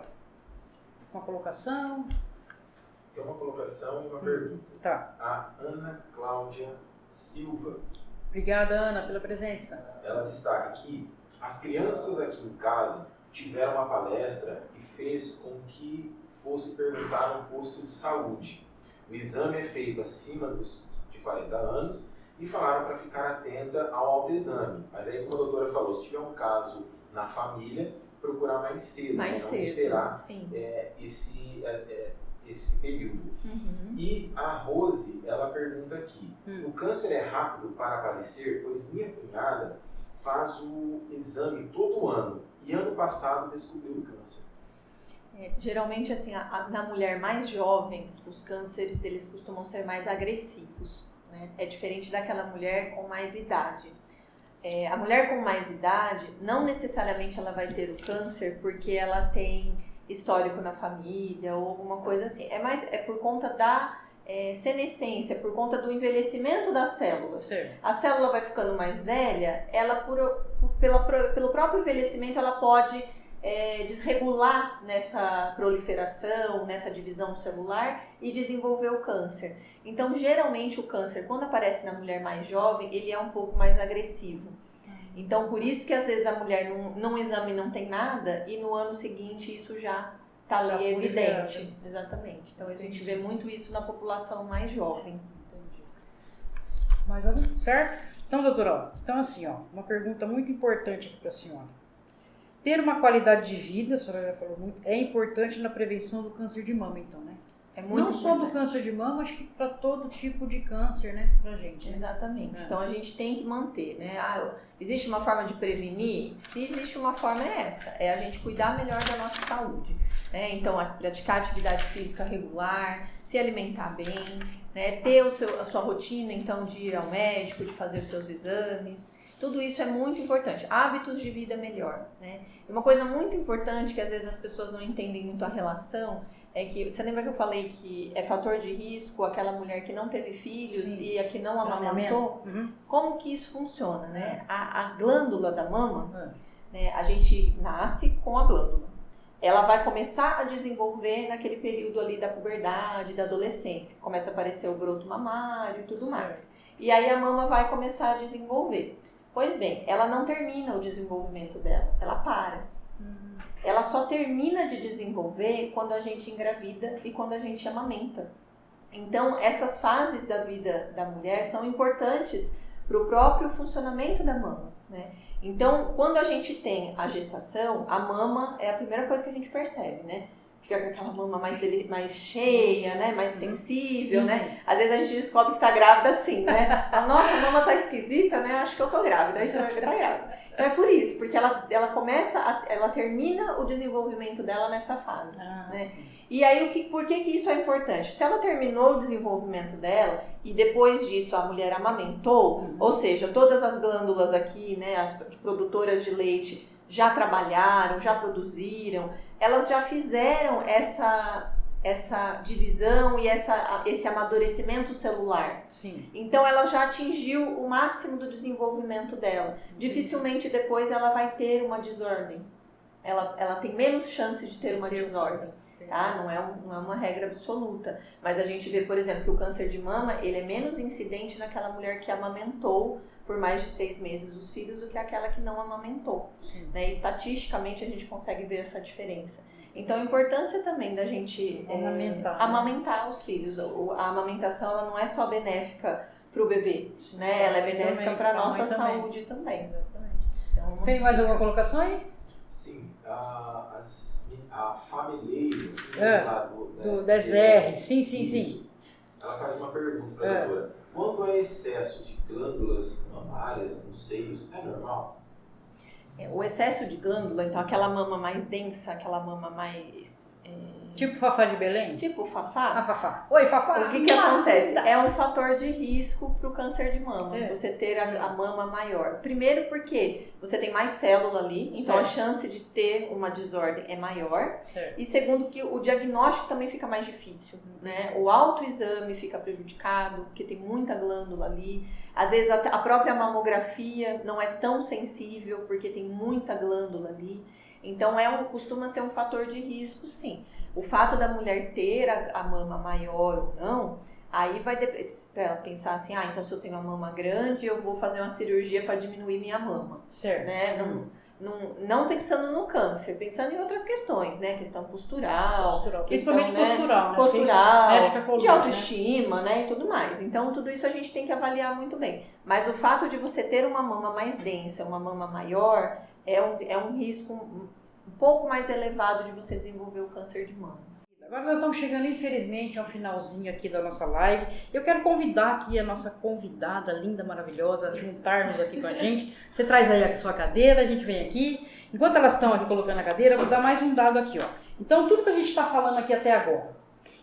Uma colocação? Tem uma colocação e uma pergunta. Tá. A Ana Cláudia Silva. Obrigada, Ana, pela presença. Ela destaca que as crianças aqui em casa tiveram uma palestra e fez com que fosse perguntar no posto de saúde. O exame é feito acima de 40 anos e falaram para ficar atenta ao autoexame. Mas aí, como a doutora falou, se tiver um caso na família, procurar mais cedo, não esperar esse período. E a Rose, ela pergunta aqui, o câncer é rápido para aparecer? Pois minha cunhada faz o exame todo ano e ano passado descobriu o câncer. Geralmente, assim, na mulher mais jovem, os cânceres, eles costumam ser mais agressivos, né? É diferente daquela mulher com mais idade. A mulher com mais idade, não necessariamente ela vai ter o câncer porque ela tem histórico na família ou alguma coisa assim. É por conta da senescência, por conta do envelhecimento das células. Certo. A célula vai ficando mais velha, ela pelo próprio envelhecimento ela pode desregular nessa proliferação, nessa divisão celular e desenvolver o câncer. Então, geralmente o câncer, quando aparece na mulher mais jovem, ele é um pouco mais agressivo. Então, por isso que às vezes a mulher num exame não tem nada e no ano seguinte isso já está ali evidente. Exatamente. Então, a gente vê muito isso na população mais jovem. Entendi. Mais algum? Certo? Então, doutora, assim, uma pergunta muito importante aqui para a senhora. Ter uma qualidade de vida, a senhora já falou muito, é importante na prevenção do câncer de mama, então, né? É muito não só do câncer de mama, acho que para todo tipo de câncer, né? Pra gente. Né? Exatamente. Então a gente tem que manter, né? Existe uma forma de prevenir? Se existe uma forma, é essa. É a gente cuidar melhor da nossa saúde. Né? Então, praticar atividade física regular, se alimentar bem, né? Ter a sua rotina, então, de ir ao médico, de fazer os seus exames. Tudo isso é muito importante. Hábitos de vida melhor, né? E uma coisa muito importante que às vezes as pessoas não entendem muito a relação é que, você lembra que eu falei que é fator de risco aquela mulher que não teve filhos e a que não amamentou? Como que isso funciona, né? A glândula da mama, né, a gente nasce com a glândula. ela vai começar a desenvolver naquele período ali da puberdade, da adolescência. Começa a aparecer o broto mamário e tudo mais. E aí a mama vai começar a desenvolver. Pois bem, ela não termina o desenvolvimento dela, ela para. Ela só termina de desenvolver quando a gente engravida e quando a gente amamenta. Então, essas fases da vida da mulher são importantes para o próprio funcionamento da mama, né? Então, quando a gente tem a gestação, a mama é a primeira coisa que a gente percebe, né? Fica com aquela mama mais cheia, né? Mais sensível, né? Sim. Às vezes a gente descobre que tá grávida assim, né? Nossa, a mama tá esquisita, né? Acho que eu tô grávida. Aí você vai ver que tá grávida. Então é por isso, porque ela ela termina o desenvolvimento dela nessa fase, né? Sim. E aí, por que isso é importante? Se ela terminou o desenvolvimento dela e depois disso a mulher amamentou, ou seja, todas as glândulas aqui, né, as produtoras de leite já trabalharam, já produziram, elas já fizeram essa divisão e esse amadurecimento celular. Sim. Então ela já atingiu o máximo do desenvolvimento dela. Dificilmente depois ela vai ter uma desordem. Ela tem menos chance de ter uma desordem. Tá? Não é uma regra absoluta, mas a gente vê, por exemplo, que o câncer de mama ele é menos incidente naquela mulher que amamentou por mais de 6 meses os filhos do que aquela que não amamentou, né? Estatisticamente a gente consegue ver essa diferença. Então a importância também da gente amamentar os filhos. A amamentação ela não é só benéfica para o bebê, né? Ela é benéfica para a nossa saúde também. Então, Tem mais alguma colocação aí? Sim, a Famileiro, do DSR, sim. Ela faz uma pergunta para a doutora. Quando é excesso de glândulas mamárias nos seios, é normal? O excesso de glândula, então aquela mama mais densa, aquela mama mais... Tipo Fafá de Belém? Tipo Fafá. Fafá. Oi, Fafá. O que acontece? É um fator de risco para o câncer de mama, você ter a mama maior. Primeiro porque você tem mais célula ali, então a chance de ter uma desordem é maior. Certo. E segundo que o diagnóstico também fica mais difícil, né? O autoexame fica prejudicado, porque tem muita glândula ali. Às vezes a própria mamografia não é tão sensível, porque tem muita glândula ali. Então costuma ser um fator de risco, sim. O fato da mulher ter a mama maior ou não, aí vai para ela pensar assim, então se eu tenho a mama grande, eu vou fazer uma cirurgia para diminuir minha mama. Certo. Né? Não pensando no câncer, pensando em outras questões, né? Questão postural. Principalmente postural, né? Postural, de autoestima, né? E tudo mais. Então, tudo isso a gente tem que avaliar muito bem. Mas o fato de você ter uma mama mais densa, uma mama maior, é um risco um pouco mais elevado de você desenvolver o câncer de mama. Agora nós estamos chegando, infelizmente, ao finalzinho aqui da nossa live. Eu quero convidar aqui a nossa convidada linda, maravilhosa, a juntar-nos aqui com a gente. Você traz aí a sua cadeira, a gente vem aqui. Enquanto elas estão aqui colocando a cadeira, eu vou dar mais um dado aqui, ó. Então, tudo que a gente está falando aqui até agora,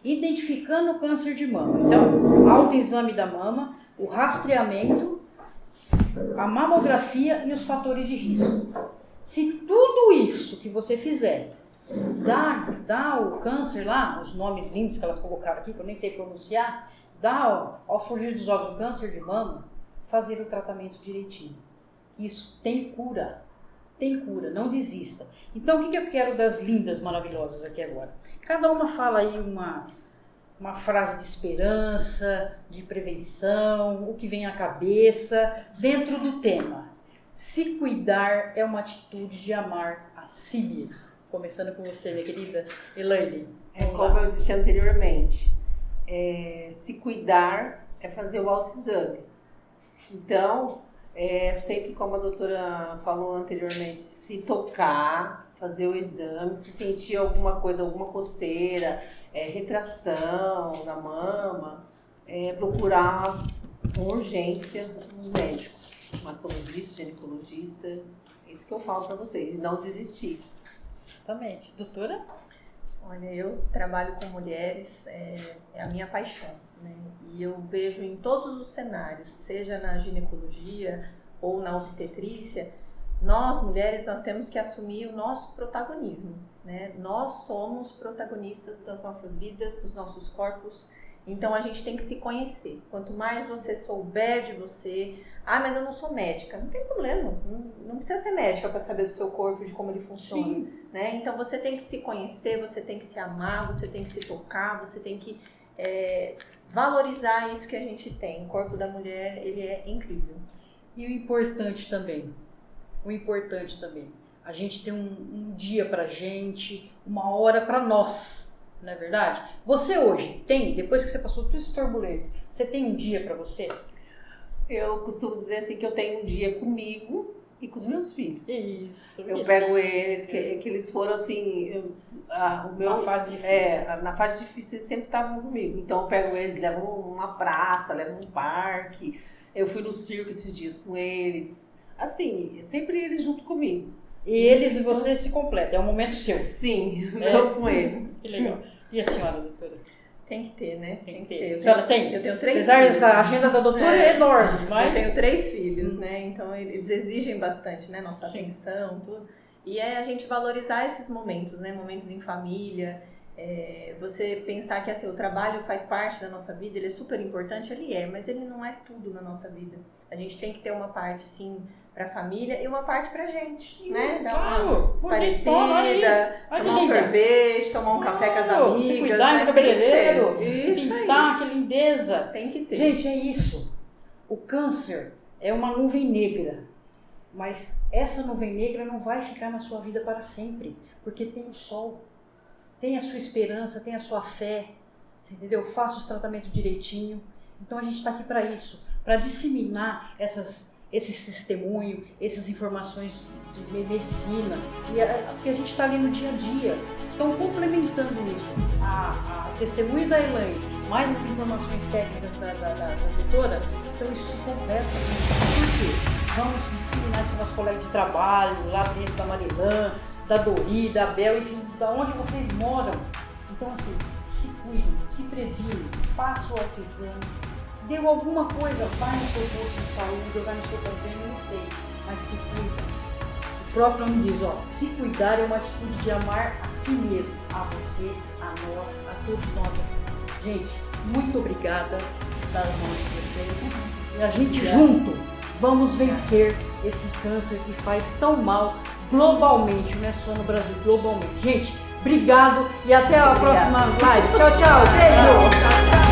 identificando o câncer de mama. Então, autoexame da mama, o rastreamento, a mamografia e os fatores de risco. Se tudo isso que você fizer dá o câncer lá, os nomes lindos que elas colocaram aqui, que eu nem sei pronunciar, dá ao surgir dos ovos o câncer de mama, fazer o tratamento direitinho. Isso tem cura, não desista. Então o que eu quero das lindas maravilhosas aqui agora? Cada uma fala aí uma frase de esperança, de prevenção, o que vem à cabeça, dentro do tema. Se cuidar é uma atitude de amar a si mesmo. Começando com você, minha querida Elaine. Como eu disse anteriormente, se cuidar é fazer o autoexame. Então, sempre como a doutora falou anteriormente, se tocar, fazer o exame, se sentir alguma coisa, alguma coceira, retração na mama, procurar com urgência um médico, mastologista, ginecologista. Isso que eu falo para vocês, e não desistir. Exatamente. Doutora? Olha, eu trabalho com mulheres, é a minha paixão, né? E eu vejo em todos os cenários, seja na ginecologia ou na obstetrícia, nós mulheres, nós temos que assumir o nosso protagonismo, né? Nós somos protagonistas das nossas vidas, dos nossos corpos Então a gente tem que se conhecer. Quanto mais você souber de você, mas eu não sou médica, não tem problema, não precisa ser médica para saber do seu corpo, de como ele funciona, né? Então você tem que se conhecer, você tem que se amar, você tem que se tocar, você tem que valorizar isso que a gente tem. O corpo da mulher, ele é incrível. E o importante também, a gente tem um dia pra gente, uma hora pra nós, não é verdade? Você hoje tem, depois que você passou toda essa turbulência, você tem um dia pra você? Eu costumo dizer assim que eu tenho um dia comigo e com os meus filhos. Isso. Eu pego eles, que eles foram assim, Na fase difícil. Na fase difícil eles sempre estavam comigo. Então eu pego eles, levo uma praça, levo um parque. Eu fui no circo esses dias com eles. Assim, sempre eles junto comigo. E eles e você se completam, é um momento seu. Sim, eu com eles. Que legal. E a senhora, doutora? Tem que ter, né? Tem que ter. Eu A senhora tem? Eu tenho 3 Apesar filhos. dessa agenda da doutora é enorme, mas... Eu tenho 3 filhos, né? Então eles exigem bastante, né? Nossa atenção, tudo. E é a gente valorizar esses momentos, né? Momentos em família. Você pensar que assim, o trabalho faz parte da nossa vida, ele é super importante, mas ele não é tudo na nossa vida. A gente tem que ter uma parte, sim, pra família e uma parte pra gente, né? Dar uma esparecida, tomar um sorvete, tomar um café com as amigas. Se cuidar no cabeleireiro, se Isso pintar, que lindeza. Tem que ter. Gente, é isso. O câncer é uma nuvem negra, mas essa nuvem negra não vai ficar na sua vida para sempre, porque tem o sol, tem a sua esperança, tem a sua fé, você entendeu? Faça os tratamentos direitinho. Então a gente está aqui para isso, para disseminar esses testemunhos, essas informações de medicina, porque a gente está ali no dia a dia. Então, complementando isso, a testemunho da Elaine, mais as informações técnicas da doutora, então isso se completa. Por quê? Vamos disseminar isso para o nosso colega de trabalho, lá dentro da Marilã, da Dori, da Bel, enfim, da onde vocês moram. Então, assim, se cuidem, se previnem, façam o autoexame. Deu alguma coisa, vai no seu posto de saúde, vai no seu convênio, não sei, mas se cuida. O próprio nome diz, se cuidar é uma atitude de amar a si mesmo, a você, a nós, a todos nós aqui. Gente, muito obrigada das mãos de vocês. E a gente junto vamos vencer esse câncer que faz tão mal globalmente, não é só no Brasil, globalmente. Gente, obrigado e até a próxima live. Tchau, tchau. Beijo.